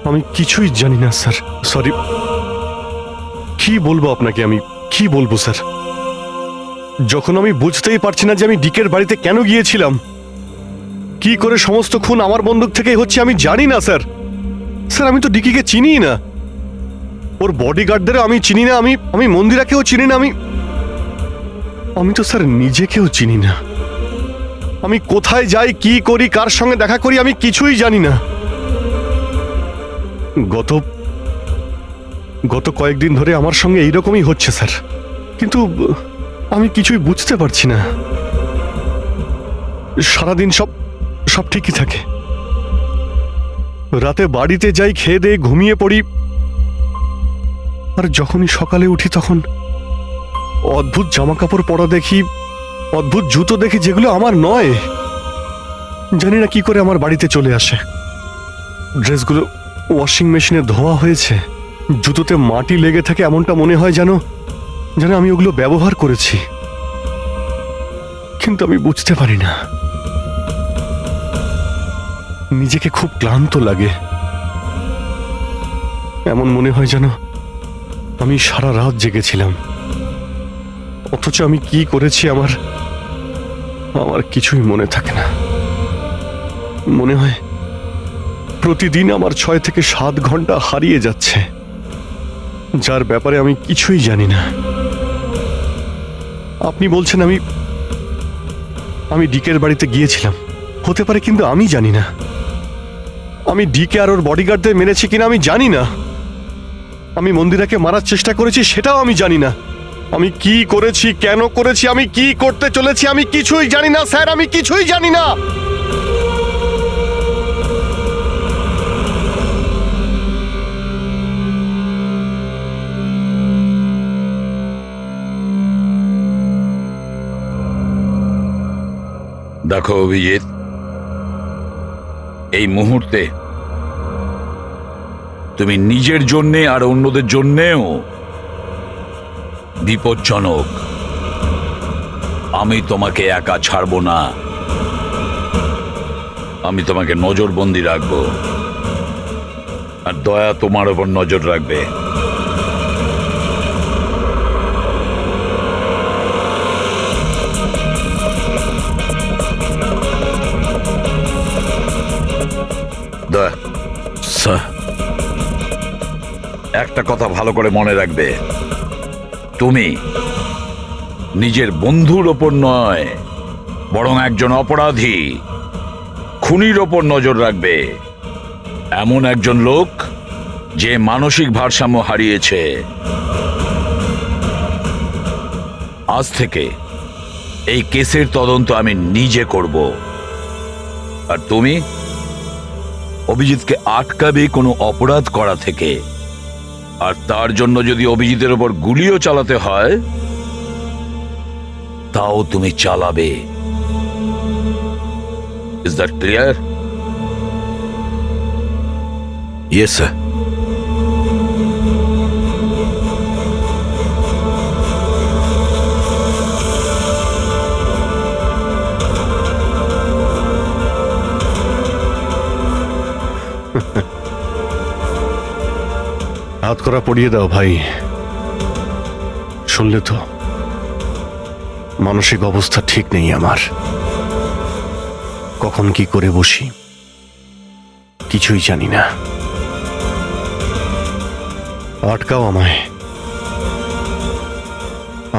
আমি কিছুই জানি না স্যার, সরি। কি বলবো আপনাকে, আমি কি বলবো স্যার? যখন আমি বুঝতেই পারছি না যে আমি ডিকের বাড়িতে কেন গিয়েছিলাম, কি করে সমস্ত খুন আমার বন্দুক থেকেই হচ্ছে, আমি জানি না স্যার। স্যার আমি তো ডিকিকে চিনিই না, ওর বডিগার্ডদেরও আমি চিনি না, আমি মন্দিরাকেও চিনি না, আমি তো স্যার নিজেকেও চিনি না। আমি কোথায় যাই, কি করি, কার সঙ্গে দেখা করি, আমি কিছুই জানি না। গত কয়েকদিন ধরে আমার সঙ্গে এইরকমই হচ্ছে স্যার, কিন্তু আমি কিছুই বুঝতে পারছি না। সারাদিন সব ঠিকই থাকে, রাতে বাড়িতে যাই, খেয়ে দিয়ে ঘুমিয়ে পড়ি, আর যখনই সকালে উঠি তখন অদ্ভুত জামা কাপড় পরা দেখি, অদ্ভুত জুতো দেখি, যেগুলো আমার নয়। জানি না কি করে আমার বাড়িতে চলে আসে। ড্রেসগুলো ওয়াশিং মেশিনে ধোয়া হয়েছে, জুতোতে মাটি লেগে থাকে, এমনটা মনে হয় যেন আমি ওগুলো ব্যবহার করেছি, কিন্তু আমি বুঝতে পারি না। নিজেকে খুব ক্লান্ত লাগে, এমন মনে হয় যেন আমি সারা রাত জেগেছিলাম, অথচ আমি কি করেছি আমার কিছুই মনে থাকে না। মনে হয় প্রতিদিন আমার 6 থেকে 7 ঘন্টা হারিয়ে যাচ্ছে, যার ব্যাপারে আমি কিছুই জানি না। আপনি বলছেন আমি ডিকের বাড়িতে গিয়েছিলাম, হতে পারে, কিন্তু আমি জানি না। আমি ডিকে আর ওর বডিগার্ডদের মেরেছি কিনা আমি জানি না। আমি মন্দিরাকে মারার চেষ্টা করেছি সেটাও আমি জানি না। আমি কি করেছি, কেন করেছি, আমি কি করতে চলেছি, আমি কিছুই জানি না স্যার, আমি কিছুই জানি না। দেখো অভিজিৎ, এই মুহূর্তে তুমি নিজের জন্যে আর অন্যদের জন্যেও বিপজ্জনক। আমি তোমাকে একা ছাড়বো না, আমি তোমাকে নজরবন্দি রাখবো, আর দয়া তোমার ওপর নজর রাখবে। দয়া, স্যার, একটা কথা ভালো করে মনে রাখবে, তুমি নিজের বন্ধুর ওপর নয়, বরং একজন অপরাধী খুনির ওপর নজর রাখবে, এমন একজন লোক যে মানসিক ভারসাম্য হারিয়েছে। আজ থেকে এই কেসের তদন্ত আমি নিজে করব, আর তুমি অভিজিৎকে আটকাবে কোনো অপরাধ করা থেকে, আর তার জন্য যদি অভিজিতের ওপর গুলিও চালাতে হয় তাও তুমি চালাবে। Is that clear? Yes sir. হাত করা পড়িয়ে দাও ভাই। শুনলে তো, মানসিক অবস্থা ঠিক নেই আমার, কখন কি করে বসি কিছুই জানি না। আটকাও আমায়,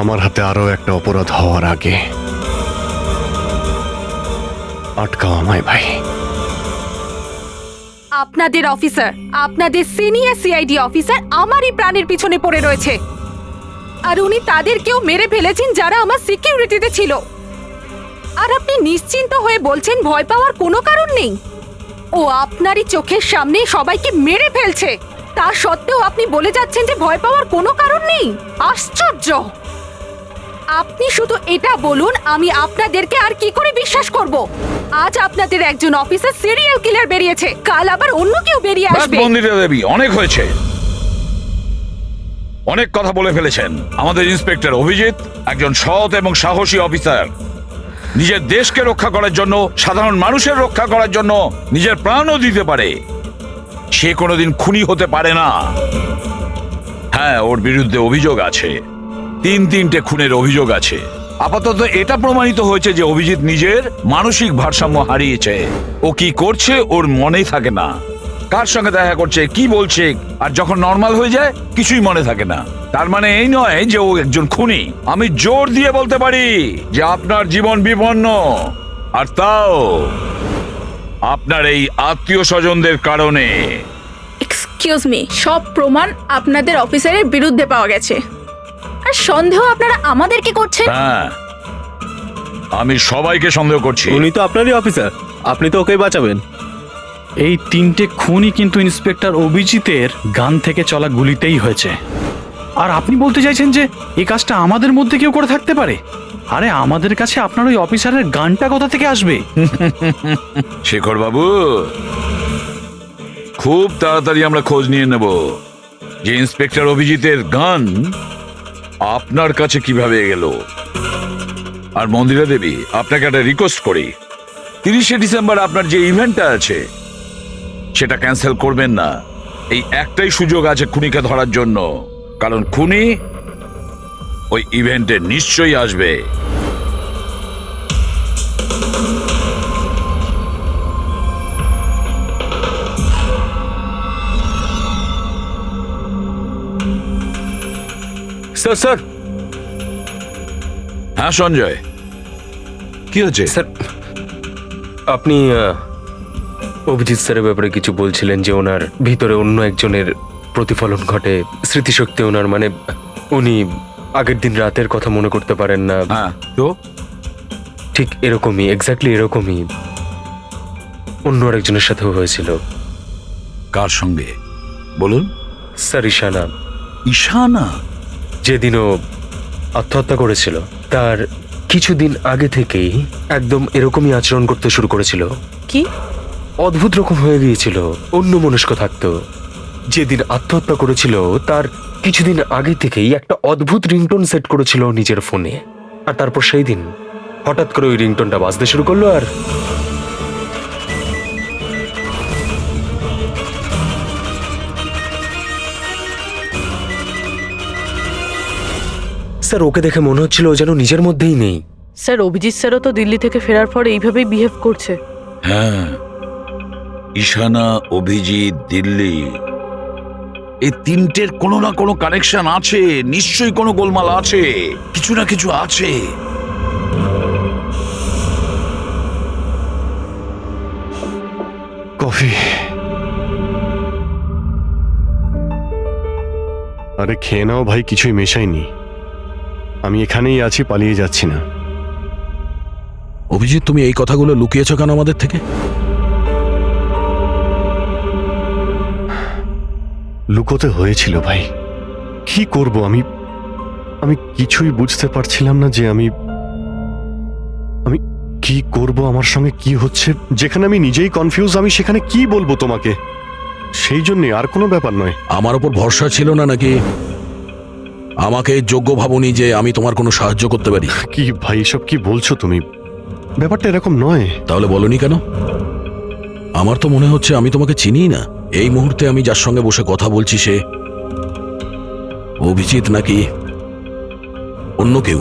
আমার হাতে আরো একটা অপরাধ হওয়ার আগে আটকাও আমায় ভাই। আপনাদের অফিসার, আপনাদের সিনিয়র সিআইডি অফিসার আমারই প্রাণের পিছনে পড়ে রয়েছে, আর উনি তাদেরকেও মেরে ফেলেছেন যারা আমার সিকিউরিটিতে ছিল। আর আপনি নিশ্চিন্ত হয়ে বলছেন ভয় পাওয়ার কোনো কারণ নেই। ও আপনারই চোখের সামনে সবাইকে মেরে ফেলছে, তা সত্ত্বেও আপনি বলে যাচ্ছেন যে ভয় পাওয়ার কোনো কারণ নেই। আশ্চর্য! আপনি শুধু এটা বলুন, আমি আপনাদেরকে আর কি করে বিশ্বাস করব? আজ আপনাদের একজন অফিসার সিরিয়াল কিলার বেরিয়েছে, কাল আবার অন্য কেউ বেরিয়ে ব্যাস আসবে। মন্দিরা দেবী, অনেক হয়েছে, অনেক কথা বলে ফেলেছেন। আমাদের ইন্সপেক্টর অভিজিৎ একজন সৎ এবং সাহসী অফিসার। নিজের দেশকে রক্ষা করার জন্য, সাধারণ মানুষের রক্ষা করার জন্য নিজের প্রাণও দিতে পারে। সে কোনোদিন খুনি হতে পারে না। হ্যাঁ, ওর বিরুদ্ধে অভিযোগ আছে, তিনটে খুনের অভিযোগ আছে। আপাতত এটা প্রমাণিত হয়েছে যে অভিজিৎ নিজের মানসিক ভারসাম্য হারিয়েছে। ও কি করছে ওর মনেই থাকে না, কার সঙ্গে দেখা করছে, কি বলছে, আর যখন নর্মাল হয়ে যায় কিছুই মনে থাকে না। তার মানে এই নয় যে ও একজন খুনি। আমি জোর দিয়ে বলতে পারি যে আপনার জীবন বিপন্ন, আর তাও আপনার এই আত্মীয় স্বজনদের কারণে। এক্সকিউজ মি, সব প্রমাণ আপনাদের অফিসারের বিরুদ্ধে পাওয়া গেছে, আর সন্দেহ আপনারা আমাদেরকে করছেন। হ্যাঁ, আমি সবাইকে সন্দেহ করছি। উনি তো আপনারই অফিসার, আপনি তো ওকেই বাঁচাবেন। এই 3টে খুনই কিন্তু ইন্সপেক্টর অভিজিতের গান থেকে চলা গুলিতেই হয়েছে। আর আপনি বলতে চাইছেন যে এই কাজটা আমাদের মধ্যে কেউ করে থাকতে পারে? আরে আমাদের কাছে আপনার ওই অফিসারের গানটা কোথা থেকে আসবে? শেখর বাবু, খুব তাড়াতাড়ি আমরা খোঁজ নিয়ে নেব যে ইন্সপেক্টর অভিজিতের গান আপনার কাছে কিভাবে গেল। আর মন্দিরা দেবী, আপনাকে একটা রিকোয়েস্ট করি, 30শে ডিসেম্বর আপনার যে ইভেন্টটা আছে সেটা ক্যান্সেল করবেন না। এই একটাই সুযোগ আছে খুনিকে ধরার জন্য, কারণ খুনি ওই ইভেন্টে নিশ্চয়ই আসবে। স্যার স্যার হ্যাঁ সঞ্জয়, কি হচ্ছে? স্যার, আপনি অভিজিৎ স্যারের ব্যাপারে কিছু বলছিলেন যে ওনার ভিতরে অন্য একজনের প্রতিফলন ঘটে, স্মৃতিশক্তি ওনার, মানে উনি আগের দিন রাতের কথা মনে করতে পারেন না। হ্যাঁ, তো ঠিক এরকমই, এক্স্যাক্টলি এরকমই অন্য আরেকজনের সাথেও হয়েছিল। কার সঙ্গে বলুন? স্যার, ঈশানা। ঈশানা? যেদিনও আত্মহত্যা করেছিল তার কিছুদিন আগে থেকেই একদম এরকমই আচরণ করতে শুরু করেছিল। কি অদ্ভুত রকম হয়ে গিয়েছিল, অন্য মনস্ক থাকতো। যেদিন আত্মহত্যা করেছিল তার কিছুদিন আগে থেকেই একটা অদ্ভুত রিংটোন সেট করেছিল নিজের ফোনে, আর তারপর সেই দিন হঠাৎ করে ওই রিংটোনটা বাজতে শুরু করলো। আর স্যার, ওকে দেখে মনে হচ্ছিল ও যেন নিজের মধ্যেই নেই। স্যার, অভিজিৎ স্যারও তো দিল্লি থেকে ফেরার পর এইভাবেই বিহেভ করছে। হ্যাঁ, ঈশানা, অভিজিৎ, দিল্লি, এই তিনটের কোনো না কোনো কানেকশন আছে, নিশ্চয়ই কোনো গোলমাল আছে, কিছু না কিছু আছে। কফি। আরে খেয়ে নাও ভাই, কিছুই মেশাইনি। আমি এখানেই আছি, পালিয়ে যাচ্ছি না। অভিজিৎ, তুমি এই কথাগুলো লুকিয়েছো কেন আমাদের থেকে? লুকোতে হয়েছিল ভাই, কি করব আমি? আমি কিছুই বুঝতে পারছিলাম না যে আমি কি করব, আমার সঙ্গে কি হচ্ছে। যেখানে আমি নিজেই কনফিউজ, আমি সেখানে কি বলবো তোমাকে? সেই জন্যে, আর কোনো ব্যাপার নয়। আমার ওপর ভরসা ছিল না নাকি? আমাকে যোগ্য ভাবনি যে আমি তোমার কোনো সাহায্য করতে পারি? কি ভাই, এসব কি বলছো তুমি? ব্যাপারটা এরকম নয়। তাহলে বলনি কেন? আমার তো মনে হচ্ছে আমি তোমাকে চিনি না। এই মুহূর্তে আমি যার সঙ্গে বসে কথা বলছি সে অভিজিৎ নাকি অন্য কেউ?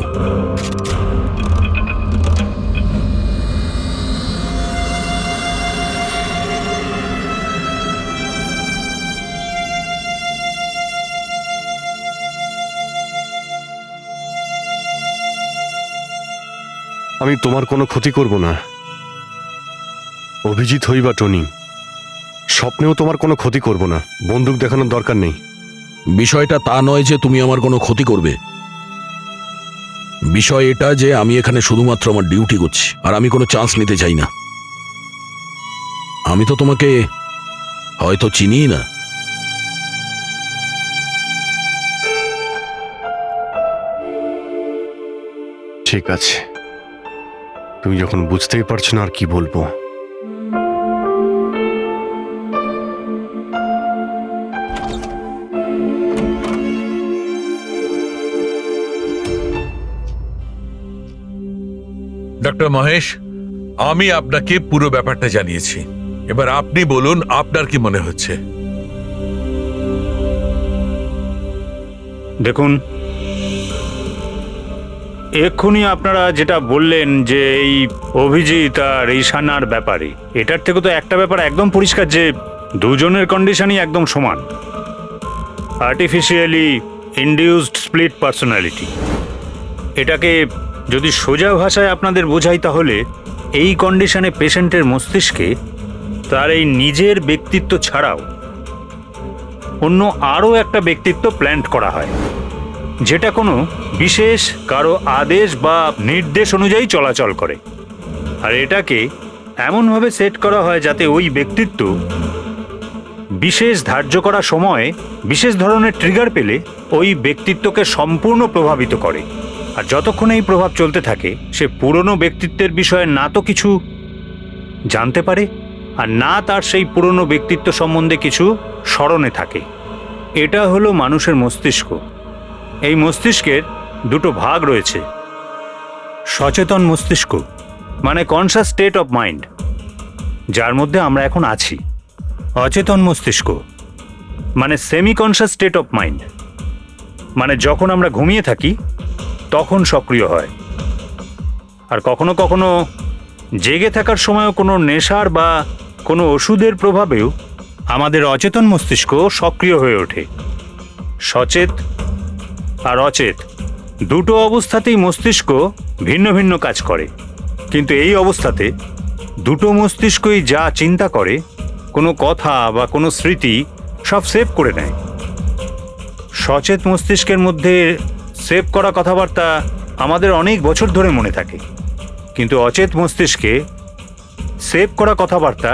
আমি তোমার কোনো ক্ষতি করব না। অভিজিৎ হই বা টনি, স্বপ্নেও তোমার কোনো ক্ষতি করব না। বন্দুক দেখানোর দরকার নেই। বিষয়টা তা নয় যে তুমি আমার কোনো ক্ষতি করবে। বিষয় এটা যে আমি এখানে শুধুমাত্র আমার ডিউটি করছি, আর আমি কোনো চান্স নিতে চাই না। আমি তো তোমাকে হয়তো চিনিই না। ঠিক আছে, তুমি যখন বুঝতেই পারছো না আর কি বলবো। ডক্টর মহেশ, আমি আপনাকে পুরো ব্যাপারটা জানিয়েছি। এবার আপনি বলুন আপনার কি মনে হচ্ছে। দেখুন, এক্ষুনি আপনারা যেটা বললেন যে এই অভিজিৎ আর ঈশানার ব্যাপারে, এটার থেকে তো একটা ব্যাপার একদম পরিষ্কার যে দুজনের কন্ডিশনই একদম সমান। Artificially induced split personality. এটাকে যদি সোজা ভাষায় আপনাদের বোঝাই তাহলে এই কন্ডিশনে পেশেন্টের মস্তিষ্কে তার এই নিজের ব্যক্তিত্ব ছাড়াও অন্য আরও একটা ব্যক্তিত্ব প্ল্যান্ট করা হয়, যেটা কোনো বিশেষ কারো আদেশ বা নির্দেশ অনুযায়ী চলাচল করে। আর এটাকে এমনভাবে সেট করা হয় যাতে ওই ব্যক্তিত্ব বিশেষ ধার্য করা সময়ে বিশেষ ধরনের ট্রিগার পেলে ওই ব্যক্তিত্বকে সম্পূর্ণ প্রভাবিত করে। আর যতক্ষণ এই প্রভাব চলতে থাকে সে পুরনো ব্যক্তিত্বের বিষয়ে না তো কিছু জানতে পারে আর না তার সেই পুরনো ব্যক্তিত্ব সম্বন্ধে কিছু স্মরণে থাকে। এটা হলো মানুষের মস্তিষ্ক। এই মস্তিষ্কের দুটো ভাগ রয়েছে। সচেতন মস্তিষ্ক মানে কনসাস স্টেট অফ মাইন্ড, যার মধ্যে আমরা এখন আছি। অচেতন মস্তিষ্ক মানে semi conscious state of mind, মানে যখন আমরা ঘুমিয়ে থাকি তখন সক্রিয় হয়। আর কখনো কখনো জেগে থাকার সময়ও কোনো নেশার বা কোনো ওষুধের প্রভাবেও আমাদের অচেতন মস্তিষ্ক সক্রিয় হয়ে ওঠে। সচেত আর অচেত দুটো অবস্থাতেই মস্তিষ্ক ভিন্ন ভিন্ন কাজ করে, কিন্তু এই অবস্থাতে দুটো মস্তিষ্কই যা চিন্তা করে, কোনো কথা বা কোনো স্মৃতি সব সেভ করে নেয়। সচেত মস্তিষ্কের মধ্যে সেভ করা কথাবার্তা আমাদের অনেক বছর ধরে মনে থাকে, কিন্তু অচেত মস্তিষ্কে সেভ করা কথাবার্তা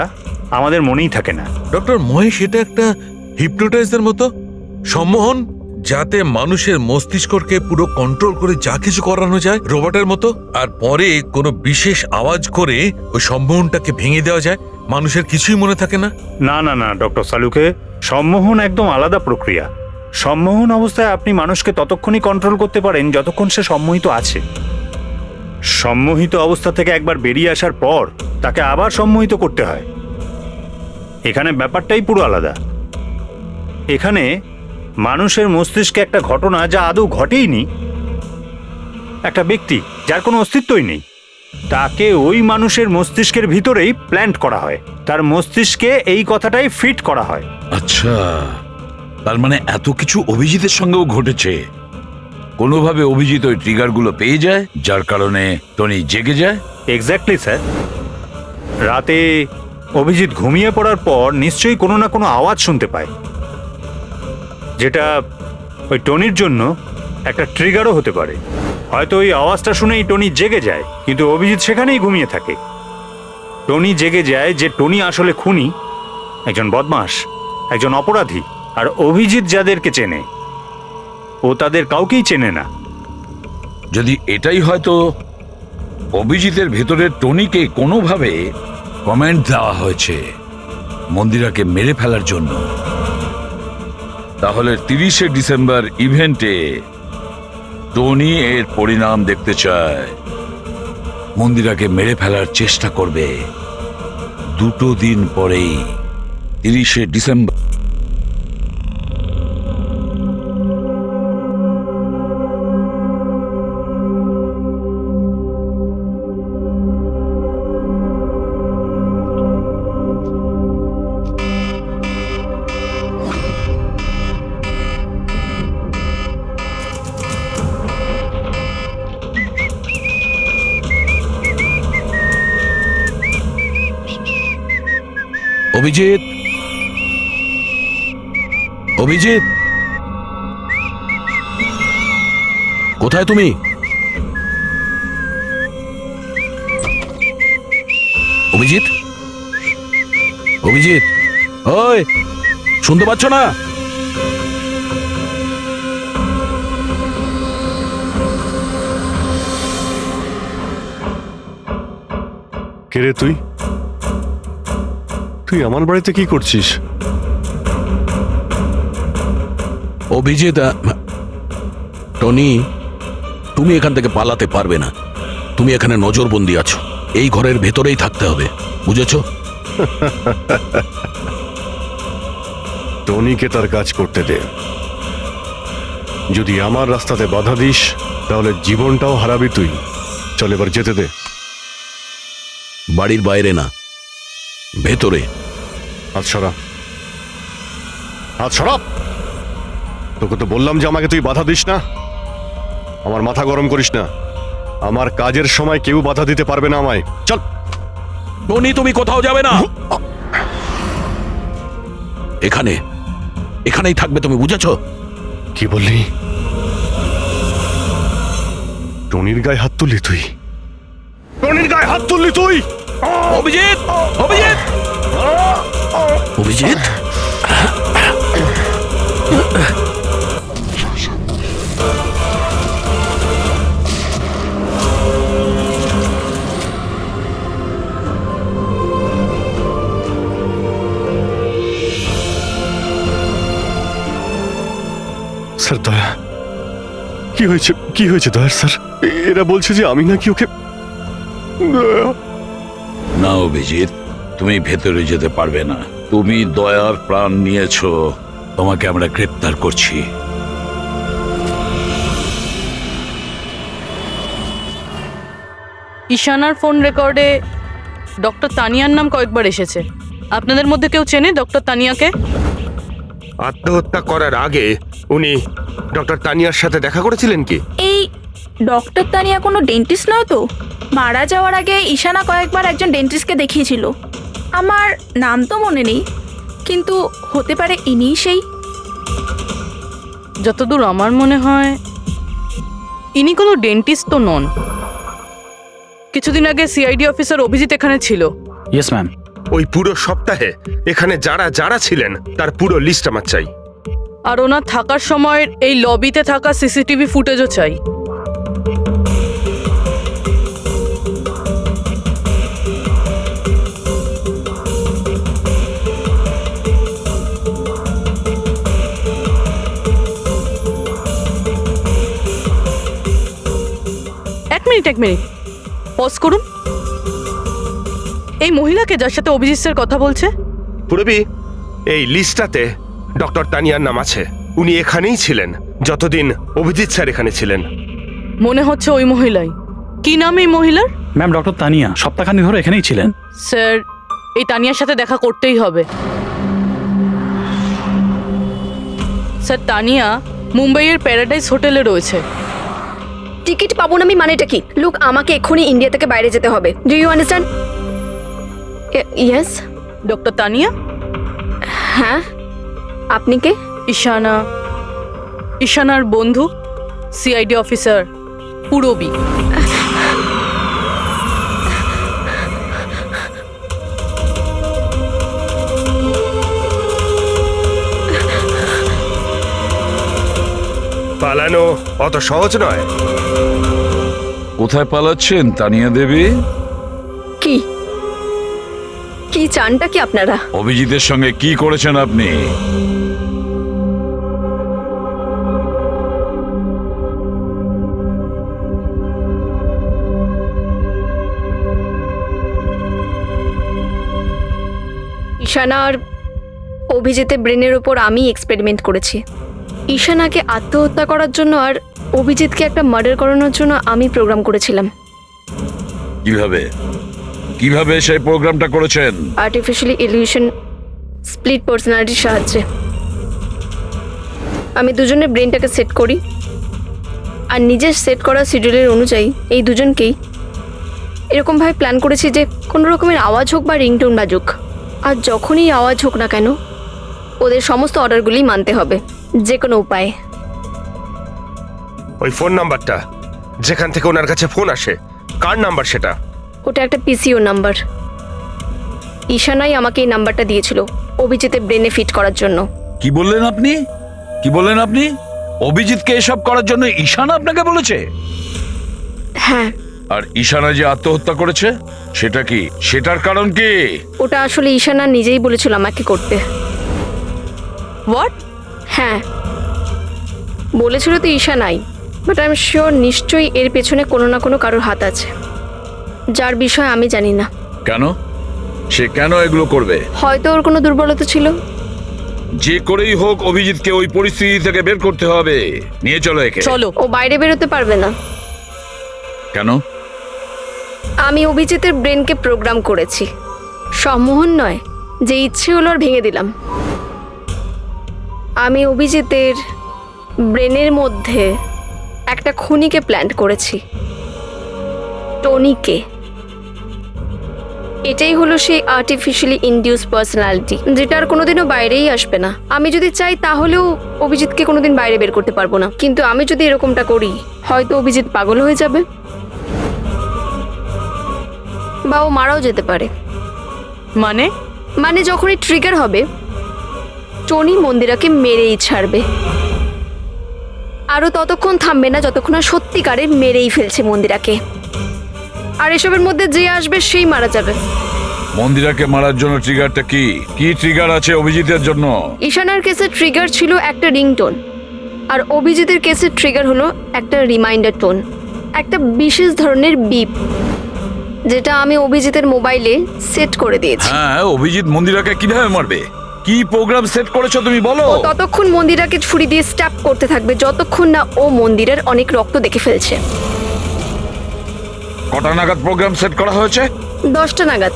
আমাদের মনেই থাকে না। ডক্টর মহেশ, এটা একটা হিপনোটাইজার মতো সম্মোহন, যাতে মানুষের মস্তিষ্ককে পুরো কন্ট্রোল করে যা কিছু করানো যায় রোবটের মতো, আর পরে কোনো বিশেষ আওয়াজ করে ওই সম্মোহনটাকে ভেঙে দেওয়া যায়, মানুষের কিছুই মনে থাকে না। না না না ডক্টর সালুকে, সম্মোহন একদম আলাদা প্রক্রিয়া। সম্মোহন অবস্থায় আপনি মানুষকে ততক্ষণই কন্ট্রোল করতে পারেন যতক্ষণ সে সম্মোহিত আছে। সম্মোহিত অবস্থা থেকে একবার বেরিয়ে আসার পর তাকে আবার সম্মোহিত করতে হয়। এখানে ব্যাপারটাই পুরো আলাদা। এখানে মানুষের মস্তিষ্কে একটা ঘটনা যা আদৌ ঘটেইনি, একটা ব্যক্তি যার কোনো অস্তিত্বই নেই, তাকে ওই মানুষের মস্তিষ্কের ভিতরেই প্ল্যান্ট করা হয়। তার মস্তিষ্কে এই কথাটাই ফিট করা হয়। আচ্ছা, তার মানে এত কিছু অভিজিতের সঙ্গেও ঘটেছে। কোনোভাবে অভিজিৎ ওই ট্রিগারগুলো পেয়ে যায়, যার কারণে টনি জেগে যায়। Exactly sir. রাতে অভিজিৎ ঘুমিয়ে পড়ার পর নিশ্চয়ই কোনো না কোনো আওয়াজ শুনতে পায়, যেটা ওই টনির জন্য একটা ট্রিগারও হতে পারে। হয়তো ওই আওয়াজটা শুনেই টনি জেগে যায়, কিন্তু অভিজিৎ সেখানেই ঘুমিয়ে থাকে। টনি জেগে যায় যে টনি আসলে খুনি, একজন বদমাশ, একজন অপরাধী। আর অভিজিৎ যাদেরকে চেনে ও তাদের কাউকেই চেনে না। যদি এটাই হয়তো অভিজিতের ভেতরের টনিকে কোনোভাবে কমেন্ট দেওয়া হয়েছে মন্দিরাকে মেরে ফেলার জন্য, তাহলে 30শে ডিসেম্বর ইভেন্টে টনি এর পরিণাম দেখতে চায়। মন্দিরাকে মেরে ফেলার চেষ্টা করবে 2 দিন পরেই, 30শে ডিসেম্বর। অভিজিৎ, অভিজিৎ, কোথায় তুমি? অভিজিৎ, অভিজিৎ, ওই শুনতে পাচ্ছ না? কে রে তুই? তুই আমার বাড়িতে কি করছিস? অভিজিৎ, টনি, তুমি এখান থেকে পালাতে পারবে না। তুমি এখানে নজরবন্দি আছো, এই ঘরের ভেতরেই থাকতে হবে, বুঝেছো? টনিকে তার কাজ করতে দে। যদি আমার রাস্তাতে বাধা দিস তাহলে জীবনটাও হারাবি তুই। চল এবার যেতে দে। বাড়ির বাইরে না, ভেতরে। হাত সরা, হাত সরা। তোকে তো বললাম যে আমাকে তুই বাধা দিস না। আমার মাথা গরম করিস না। আমার কাজের সময় কেউ বাধা দিতে পারবে না আমায়। চল। টনি, তুমি কোথাও যাবে না, এখানে, এখানেই থাকবে তুমি, বুঝেছো? কি বললি? টনির গায়ে হাত তুললি তুই? টনির গায়ে হাত তুললি তুই? অভিজিৎ, অভিজিৎ, অভিজিৎ, স্যার দয়া, কি হয়েছে? কি হয়েছে দয়ার স্যার? এরা বলছে যে আমি নাকি ওকে। না অভিজিৎ, তুমি ভেতরে যেতে পারবে না। তুমি দয়ার প্রাণ নিয়েছো, তোমাকে আমরা গ্রেপ্তার করছি। ঈশানার ফোন রেকর্ডে ডক্টর তানিয়ার নাম কয়েকবার এসেছে। আপনাদের মধ্যে কেউ চেনে ডক্টর তানিয়াকে? আত্মহত্যা করার আগে উনি ডক্টর তানিয়ার সাথে দেখা করেছিলেন কি? এই ডক্টর তানিয়া কোনো ডেন্টিস্ট নয় তো? মারা যাওয়ার আগে ঈশানা কয়েকবার একজন ডেন্টিস্টকে দেখিয়েছিল। আমার নাম তো মনে নেই, কিন্তু হতে পারে ইনিই সেই। যতদূর আমার মনে হয় ইনি কোনো ডেন্টিস্ট তো নন। কিছুদিন আগে সিআইডি অফিসার অভিজিৎ এখানে ছিল। Yes ma'am. ওই পুরো সপ্তাহে এখানে যারা যারা ছিলেন তার পুরো লিস্ট আমার চাই। আর ওনার থাকার সময় এই লবিতে থাকা সিসিটিভি ফুটেজও চাই। এক মিনিট পজ করুন। এই মহিলাকে যার সাথে অভিজিৎ স্যার কথা বলছে? পুরবি, এই লিস্টটাতে ডক্টর তানিয়ার নাম আছে। উনি এখানেই ছিলেন যতদিন অভিজিৎ স্যার এখানে ছিলেন। মনে হচ্ছে ওই মহিলাই। কি নাম এই মহিলার? ম্যাম, ডক্টর তানিয়া সপ্তাহখানেক ধরে এখানেই ছিলেন। স্যার, এই তানিয়ার সাথে দেখা করতেই হবে। স্যার, তানিয়া মুম্বাইয়ের প্যারাডাইস হোটেলে রয়েছে। টিকিট পাবো না আমি মানেটা কি? লুক, আমাকে এক্ষুনি ইন্ডিয়া থেকে বাইরে যেতে হবে। Do you understand? Yes. Doctor Tania? হ্যাঁ, আপনি কে? ঈশানার বন্ধু, সিআইডি অফিসার পুরবী। পালানো অত সহজ নয়। কোথায় পালাচ্ছেন তানিয়া দেবী? কি কি চানটা কি আপনারা? অভিজিতের সঙ্গে কি করেছেন আপনি? ঈশানা আর অভিজিতের ব্রেনের ওপর আমি এক্সপেরিমেন্ট করেছি। ঈশানাকে আত্মহত্যা করার জন্য আর অভিজিৎকে একটা মার্ডার করানোর জন্য আমি প্রোগ্রাম করেছিলাম। কিভাবে কিভাবে সেই প্রোগ্রামটা করেছেন? আর্টিফিশিয়ালি ইলিউশন স্প্লিট পার্সোনালিটির সাহায্যে আমি দুজনের ব্রেনটাকে সেট করি, আর নিজের সেট করা শিডিউলের অনুযায়ী এই দুজনকেই এরকমভাবে প্ল্যান করেছি যে কোনো রকমের আওয়াজ হোক বা রিংটোন বাজুক, আর যখনই আওয়াজ হোক না কেন ওদের সমস্ত অর্ডারগুলি মানতে হবে, যে কোনো উপায়ে। ওই ফোন নাম্বারটা যেখান থেকে ওনার কাছে ফোন আসে, কার নাম্বার সেটা? ওটা একটা পিসিও নাম্বার। ঈশানাই আমাকে এই নাম্বারটা দিয়েছিল অভিজিতের ব্রেনে ফিট করার জন্য। কি বললেন আপনি? অভিজিৎকে এসব করার জন্য ঈশানা আপনাকে বলেছে? হ্যাঁ। আর ঈশানা যে আত্মহত্যা করেছে সেটা কি, সেটার কারণ কি? ওটা আসলে ঈশানা নিজেই বলেছিল আমাকে করতে। হোয়াট? হ্যাঁ, বলেছিল তো ঈশানাই, বাট আই এম শিওর নিশ্চয়ই এর পেছনে কোনো না কোনো কারোর হাত আছে, যার বিষয়ে আমি জানি না। কেন? সে কেন এগুলো করবে? হয়তো ওর কোনো দুর্বলতা ছিল। যে করেই হোক অভিজিৎকে ওই পরিস্থিতি থেকে বের করতে হবে। নিয়ে চলো একে। চলো। ও বাইরে বেরোতে পারবে না। কেন? আমি অভিজিতের ব্রেনকে প্রোগ্রাম করেছি। সম্মোহন নয়, যে ইচ্ছে হলো আর ভেঙে দিলাম। আমি অভিজিতের ব্রেনের মধ্যে একটা খুনিকে প্ল্যান্ট করেছি, টনিকে। এটাই হলো সেই আর্টিফিশিয়ালি ইনডিউস পার্সোনালিটি, যেটা আর কোনোদিনও বাইরেই আসবে না। আমি যদি চাই তাহলেও অভিজিৎকে কোনোদিন বাইরে বের করতে পারবো না, কিন্তু আমি যদি এরকমটা করি হয়তো অভিজিৎ পাগল হয়ে যাবে বা ও মারাও যেতে পারে। মানে যখনই ট্রিগার হবে টনি মন্দিরাকে মেরেই ছাড়বে, আরও ততক্ষণ থামবে না যতক্ষণ না সত্যিকারে মেরেই ফেলছে মন্দিরাকে। আর এসবের মধ্যে যে আসবে সেই মারা যাবে। মন্দিরাকে মারার জন্য ট্রিগারটা কি? কি ট্রিগার আছে অভিজিতের জন্য? ঈশানার কেসে ট্রিগার ছিল একটা রিংটোন, আর অভিজিতের কেসে ট্রিগার হলো একটা রিমাইন্ডার টোন, একটা বিশেষ ধরনের বিপ, যেটা আমি অভিজিতের মোবাইলে সেট করে দিয়েছি। হ্যাঁ, অভিজিৎ মন্দিরাকে কিভাবে মারবে? কি প্রোগ্রাম সেট করেছো তুমি বলো? ও ততক্ষণ মন্দিরাকে ছুরি দিয়ে স্ট্যাপ করতে থাকবে যতক্ষণ না ও মন্দিরের অনেক রক্ত দেখে ফেলছে। কটা নাগাদ প্রোগ্রাম সেট করা হয়েছে? 10টা নাগাদ।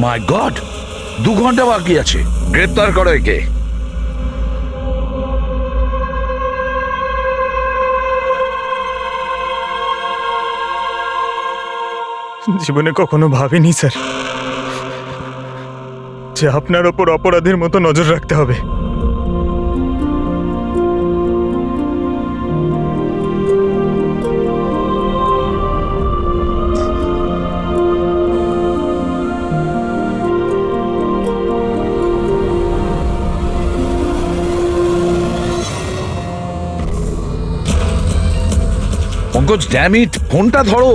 মাই গড, 2 ঘন্টা বাকি আছে। গ্রেপ্তার করো একে। জীবনে কখনো ভাবিনি স্যার যে আপনার ওপর অপরাধের মতো নজর রাখতে হবে। পঙ্কজ, ড্যাম ইট, ফোনটা ধরো।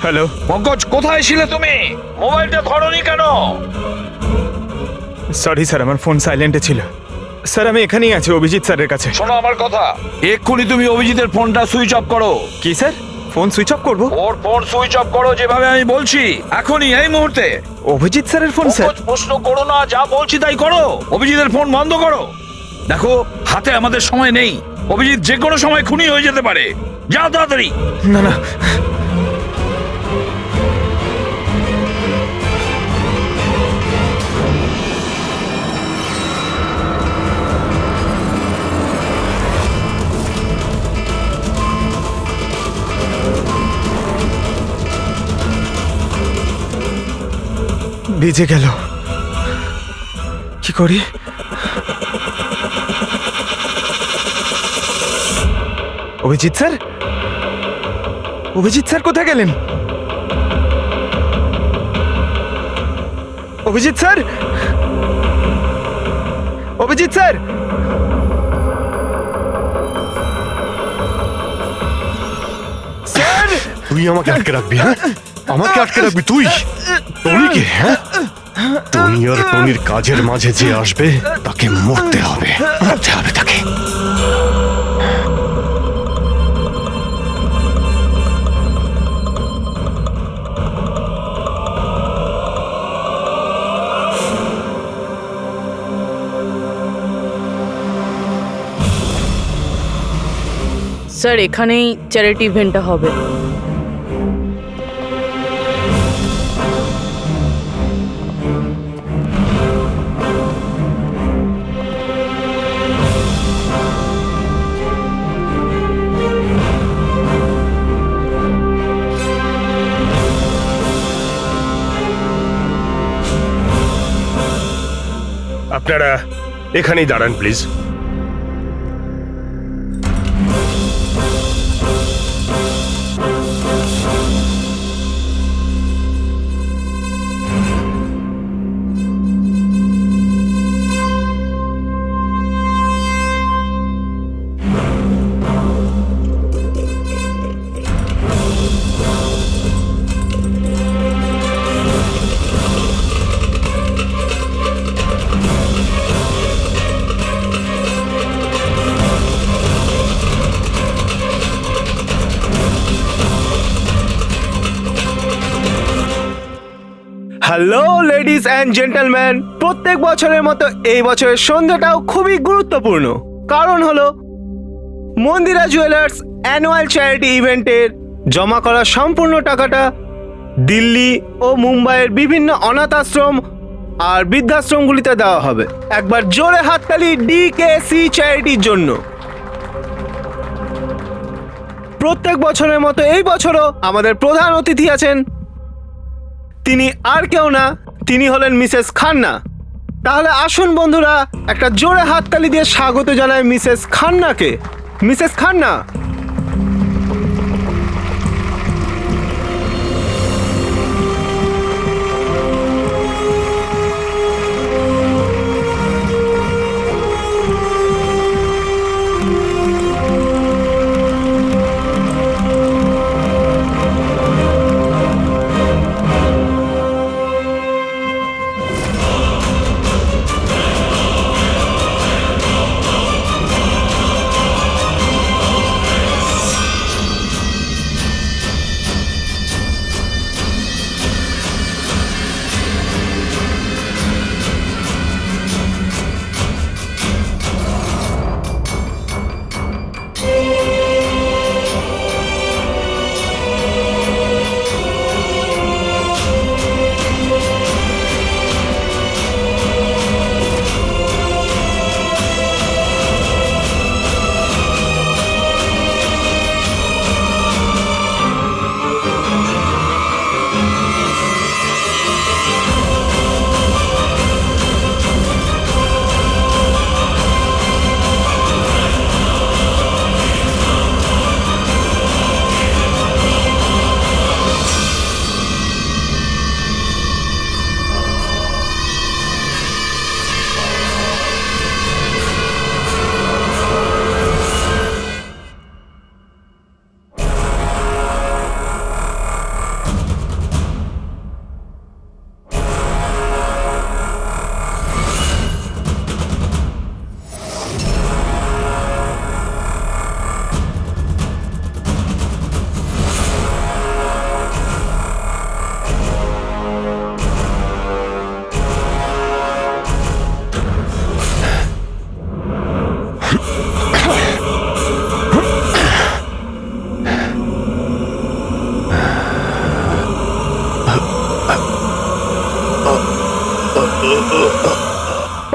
হ্যালো পঙ্কজ, কোথায় ছিলে তুমি? মোবাইলটা ধরোনি কেন? সরি স্যার, আমার ফোন সাইলেন্টে ছিল। স্যার আমি এখানেই আছি অভিজিৎ স্যারের কাছে। শোনো আমার কথা, এক্ষুনি তুমি অভিজিতের ফোনটা সুইচ অফ করো। কি স্যার, ফোন সুইচ অফ করবো? ওর ফোন সুইচ অফ করো যেভাবে আমি বলছি, এখনই, এই মুহূর্তে। অভিজিৎ স্যারের ফোন স্যার? প্রশ্ন করো না, যা বলছি তাই করো। অভিজিতের ফোন বন্ধ করো। দেখো, হাতে আমাদের সময় নেই। অভিজিৎ যে কোনো সময় খুনি হয়ে যেতে পারে। যাও তাড়াতাড়ি। না না, ভিজে গেল, কি করি? অভিজিৎ স্যার, অভিজিৎ স্যার কোথায় গেলেন? Abhijit sir, Abhijit sir, sir! তুই আমাকে আটকে রাখবি? হ্যাঁ, আমাকে আটকে রাখবি তুই? টনিকে? হ্যাঁ, টনি আর টনির কাজের মাঝে যে আসবে তাকে মরতে হবে, মরতে হবে তাকে। স্যার, এখানেই চ্যারিটি ইভেন্টটা হবে। আপনারা এখানেই দাঁড়ান please. Hello ladies and gentleman, প্রত্যেক বছরের মতো এই বছরের সন্ধ্যাটাও খুবই গুরুত্বপূর্ণ। কারণ হলো মন্দিরা জুয়েলার্স অ্যানুয়াল চ্যারিটি ইভেন্টের জমা করা সম্পূর্ণ টাকাটা দিল্লি ও মুম্বাইয়ের বিভিন্ন অনাথ আশ্রম আর বৃদ্ধাশ্রমগুলিতে দেওয়া হবে। একবার জোরে হাততালি ডিকেসি চ্যারিটির জন্য। প্রত্যেক বছরের মতো এই বছরও আমাদের প্রধান অতিথি আছেন। তিনি আর কেউ না, তিনি হলেন মিসেস খান্না। তাহলে আসুন বন্ধুরা, একটা জোরে হাততালি দিয়ে স্বাগত জানাই মিসেস খান্নাকে। Mrs Khanna,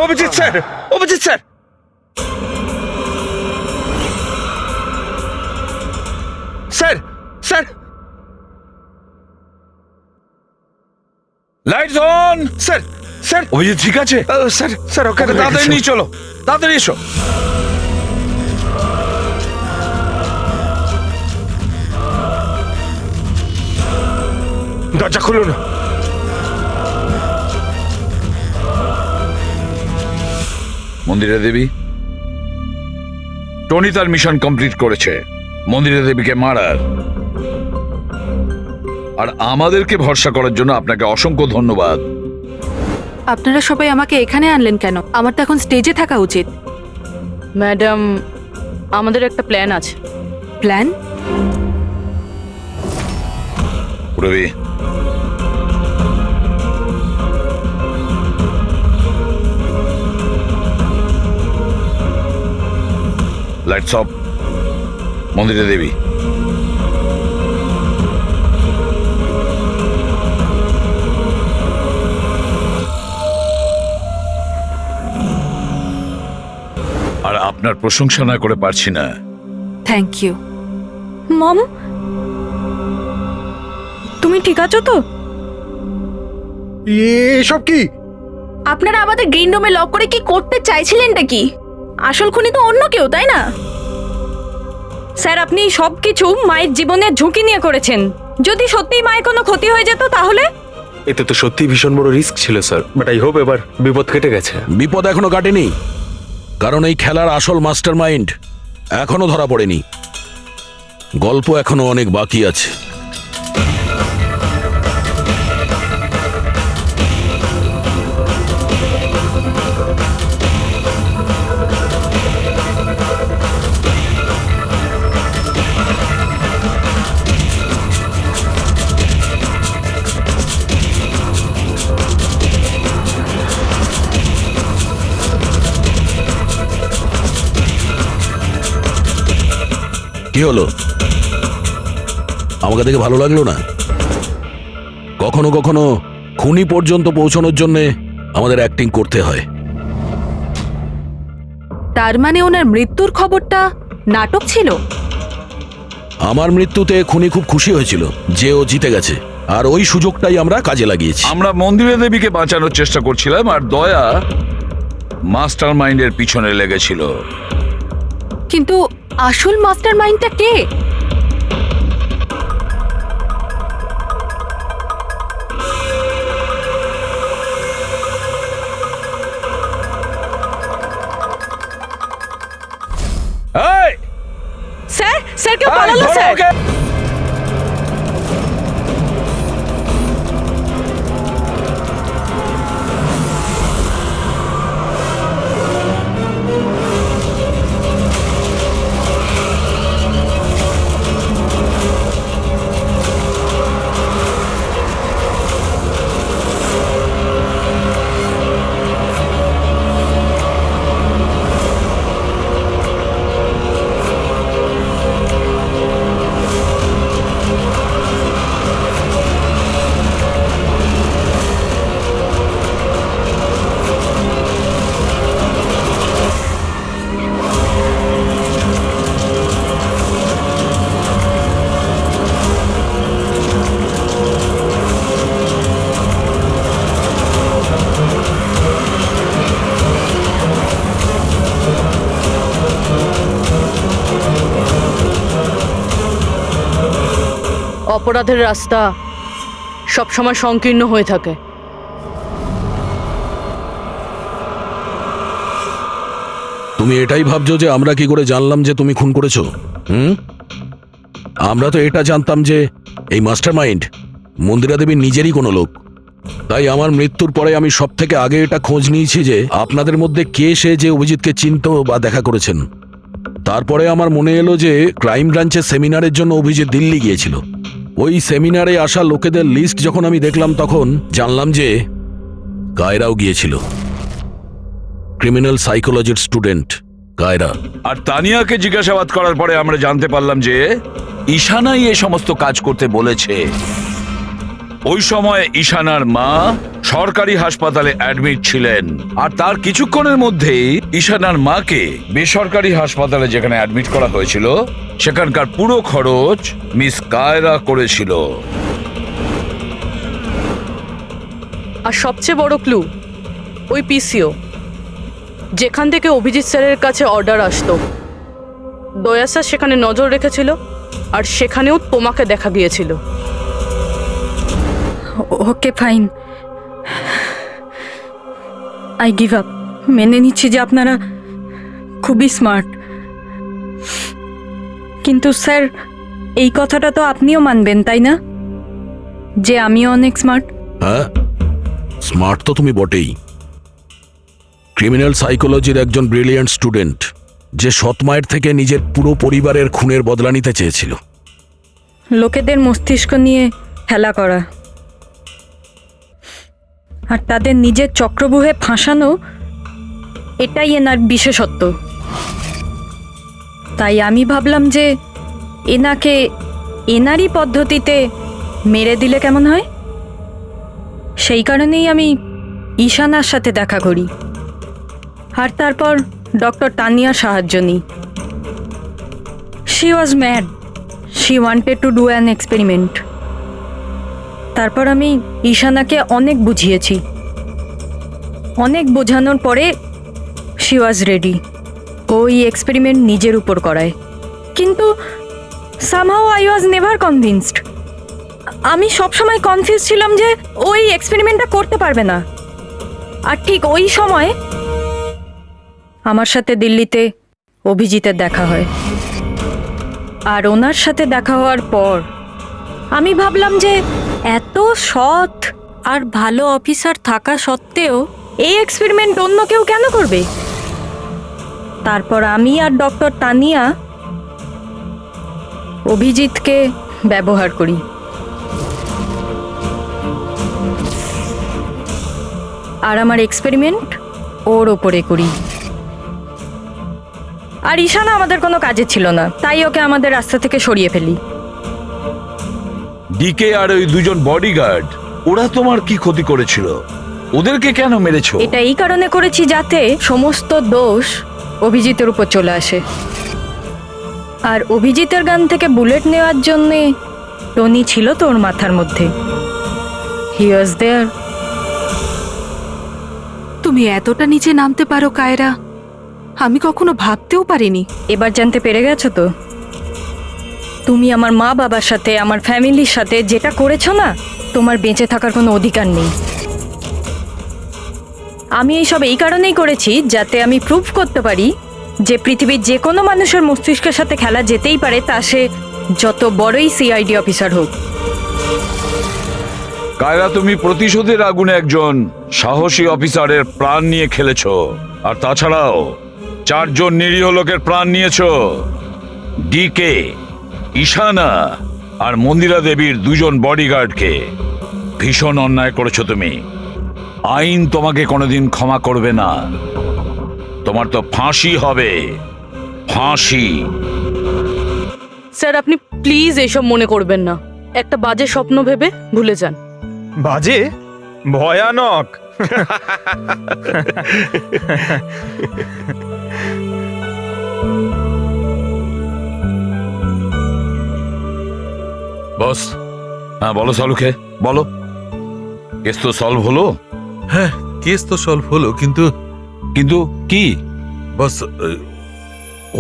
Abhijit sir, Abhijit sir, sir, sir, lights on. Sir, sir, Abhijit ঠিক আছে? স্যার, স্যার, ওকে তাড়াতাড়ি নিয়ে চলো, তাড়াতাড়ি এসো। দরজা খুলুন। মন্দিরা দেবী, টনি তার মিশন কমপ্লিট করেছে মন্দিরা দেবীকে মারার। আর আমাদেরকে ভরসা করার জন্য আপনাকে অসংখ্য ধন্যবাদ। আপনারা সবাই আমাকে এখানে আনলেন কেন? আমার তো এখন স্টেজে থাকা উচিত। ম্যাডাম, আমাদের একটা প্ল্যান আছে। Plan? Rabi, lights off. Mandira Devi, আর আপনার প্রশংসা না করে পারছি না। Thank you. মম, তুমি ঠিক আছো তো? এসব কি? আপনারা আমাদের গ্রিন রুমে লক করে কি করতে চাইছিলেনটা কি? আসল খুনি তো অন্য কেউ, তাই না? স্যার, আপনি সবকিছু মায়ের জীবনের ঝুঁকি নিয়ে করেছেন। যদি সত্যিই মায়ের কোনো ক্ষতি হয়ে যেত তাহলে? এতে তো সত্যি ভীষণ বড় রিস্ক ছিল স্যার, বাট আই হোপ এবার বিপদ কেটে গেছে। বিপদ এখনো কাটেনি, কারণ এই খেলার আসল মাস্টার মাইন্ড এখনো ধরা পড়েনি। গল্প এখনো অনেক বাকি আছে। কি হলো? আমাকে দেখে ভালো লাগলো না? কখনো কখনো খুনি পর্যন্ত পৌঁছানোর জন্য আমাদের অ্যাক্টিং করতে হয়। তার মানে ওনার মৃত্যুর খবরটা নাটক ছিল? আমার মৃত্যুতে খুনি খুব খুশি হয়েছিল যে ও জিতে গেছে, আর ওই সুযোগটাই আমরা কাজে লাগিয়েছি। আমরা মন্দিরা দেবীকে বাঁচানোর চেষ্টা করছিলাম, আর দয়া মাস্টার মাইন্ডের পিছনে লেগেছিল। কিন্তু আসল মাস্টার মাইন্ডটা কে? স্যার, স্যার কেউ পালালো স্যার। অপরাধের রাস্তা সবসময় সংকীর্ণ হয়ে থাকে। তুমি এটাই ভাবছো যে আমরা কি করে জানলাম যে তুমি খুন করেছো? আমরা তো এটা জানতাম যে এই মাস্টার মাইন্ড মন্দিরা দেবীর নিজেরই কোনো লোক। তাই আমার মৃত্যুর পরে আমি সব থেকে আগে এটা খোঁজ নিয়েছি যে আপনাদের মধ্যে কে সে যে অভিজিৎকে চিনতো বা দেখা করেছেন। তারপরে আমার মনে এলো যে ক্রাইম ব্রাঞ্চের সেমিনারের জন্য অভিজিৎ দিল্লি গিয়েছিল। ওই সেমিনারে আসা লোকেদের লিস্ট যখন আমি দেখলাম তখন জানলাম যে কায়রাও গিয়েছিল। ক্রিমিনাল সাইকোলজির স্টুডেন্ট কায়রা। আর তানিয়াকে জিজ্ঞাসাবাদ করার পরে আমরা জানতে পারলাম যে ঈশানাই এই সমস্ত কাজ করতে বলেছে। ওই সময় ঈশানার মা সরকারি হাসপাতালে অ্যাডমিট ছিলেন, আর তার কিছুক্ষণের মধ্যেই ঈশানার মাকে বেসরকারি হাসপাতালে যেখানে অ্যাডমিট করা হয়েছিল সেখানকার পুরো খরচ মিস কায়রা করেছিল। আর সবচেয়ে বড় ক্লু, ওই পিসিও যেখান থেকে অভিজিৎ স্যারের কাছে অর্ডার আসতো, দয়া স্যার সেখানে নজর রেখেছিল, আর সেখানেও তোমাকে দেখা গিয়েছিল। Okay fine, I give up. মেনে নিচ্ছি যে আপনারা খুবই স্মার্ট, কিন্তু স্যার এই কথাটা তো আপনিও মানবেন তাই না, যে আমিও অনেক স্মার্ট? হ্যাঁ, স্মার্ট তো তুমি বটেই। ক্রিমিনাল সাইকোলজির একজন ব্রিলিয়ান্ট স্টুডেন্ট যে সৎ মায়ের থেকে নিজের পুরো পরিবারের খুনের বদলা নিতে চেয়েছিল। লোকেদের মস্তিষ্ক নিয়ে খেলা করা আর তাদের নিজের চক্রব্যূহে ফাঁসানো, এটাই এনার বিশেষত্ব। তাই আমি ভাবলাম যে এনাকে এনারই পদ্ধতিতে মেরে দিলে কেমন হয়। সেই কারণেই আমি ঈশানার সাথে দেখা করি, আর তারপর ডক্টর তানিয়ার সাহায্য নিই। She was mad, she wanted to do an experiment. তারপর আমি ঈশানাকে অনেক বুঝিয়েছি, অনেক বোঝানোর পরে শি ওয়াজ রেডি। ওই এক্সপেরিমেন্ট নিজের উপর করায়, কিন্তু somehow I was never convinced. আমি সবসময় কনফিউজ ছিলাম যে ওই এক্সপেরিমেন্টটা করতে পারবে না। আর ঠিক ওই সময় আমার সাথে দিল্লিতে অভিজিতের দেখা হয়, আর ওনার সাথে দেখা হওয়ার পর আমি ভাবলাম যে এত সৎ আর ভালো অফিসার থাকা সত্ত্বেও এই এক্সপেরিমেন্ট অন্য কেউ কেন করবে। তারপর আমি আর ডক্টর তানিয়া অভিজিৎকে ব্যবহার করি। আর আমার এক্সপেরিমেন্ট ওর ওপরে করি। আর ঈশানা আমাদের কোনো কাজে ছিল না, তাই ওকে আমাদের রাস্তা থেকে সরিয়ে ফেলি। ডিকে আর ওই দুজন বডিগার্ড, ওরা তোমার কি ক্ষতি করেছিল? ওদেরকে কেন মেরেছো? এটা এই কারণে করেছি যাতে সমস্ত দোষ অভিজিতের উপর চলে আসে। আর অভিজিতের গান থেকে বুলেট নেওয়ার জন্যে টনি ছিল তোর মাথার মধ্যে। হি ওয়াজ দেয়ার। তুমি এতটা নিচে নামতে পারো কায়রা, আমি কখনো ভাবতেও পারিনি। এবার জানতে পেরে গেছো তো? তুমি আমার মা বাবার সাথে, আমার ফ্যামিলির সাথে যেটা করেছো না, তোমার বেঁচে থাকার কোনো অধিকার নেই। আমি এইসব এই কারণেই করেছি যাতে আমি প্রুভ করতে পারি যে পৃথিবীর যে কোনো মানুষের মস্তিষ্কের সাথে খেলা যেতেই পারে, তা সে যত বড়ই সিআইডি অফিসার হোক। কায়রা, তুমি প্রতিশোধের আগুনে একজন সাহসী অফিসারের প্রাণ নিয়ে খেলেছো, আর তাছাড়াও 4 জন নিরীহ লোকের প্রাণ নিয়েছো। ডিকে, ঈশানা আর মন্দিরা দেবীর 2 জন বডিগার্ডকে। ভীষণ অন্যায় করেছো তুমি। আইন তোমাকে কোনোদিন ক্ষমা করবে না। তোমার তো ফাঁসি হবে, ফাঁসি। স্যার, আপনি প্লিজ এসব মনে করবেন না। একটা বাজে স্বপ্ন ভেবে ভুলে যান। বাজে? ভয়ানক। বস, হ্যাঁ বলো সালুকে, বলো। কেস তো সলভ হলো? হ্যাঁ, কেস তো সলভ হলো, কিন্তু কিন্তু কি? বস,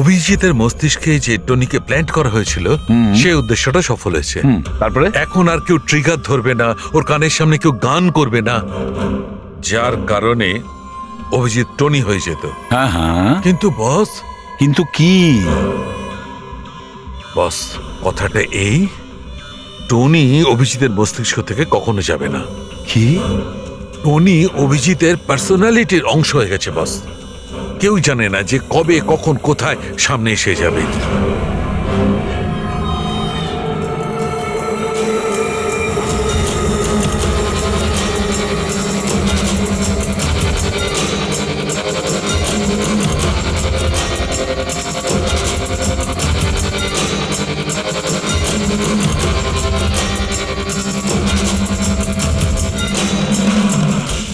অভিজিতের মস্তিষ্কে যে টনিকে প্ল্যান্ট করা হয়েছিল, সেই উদ্দেশ্যটা সফল হয়েছে। তারপরে এখন আর কেউ ট্রিগার ধরবে না, ওর কানের সামনে কেউ গান করবে না, যার কারণে অভিজিৎ টনি হয়ে যেত। হ্যাঁ হ্যাঁ, কিন্তু বস, কিন্তু কি? বস, কথাটা এই, টনি অভিজিতের মস্তিষ্ক থেকে কখনো যাবে না। কি? টনি অভিজিতের পার্সোনালিটির অংশ হয়ে গেছে বস। কেউ জানে না যে কবে, কখন, কোথায় সামনে এসে যাবে।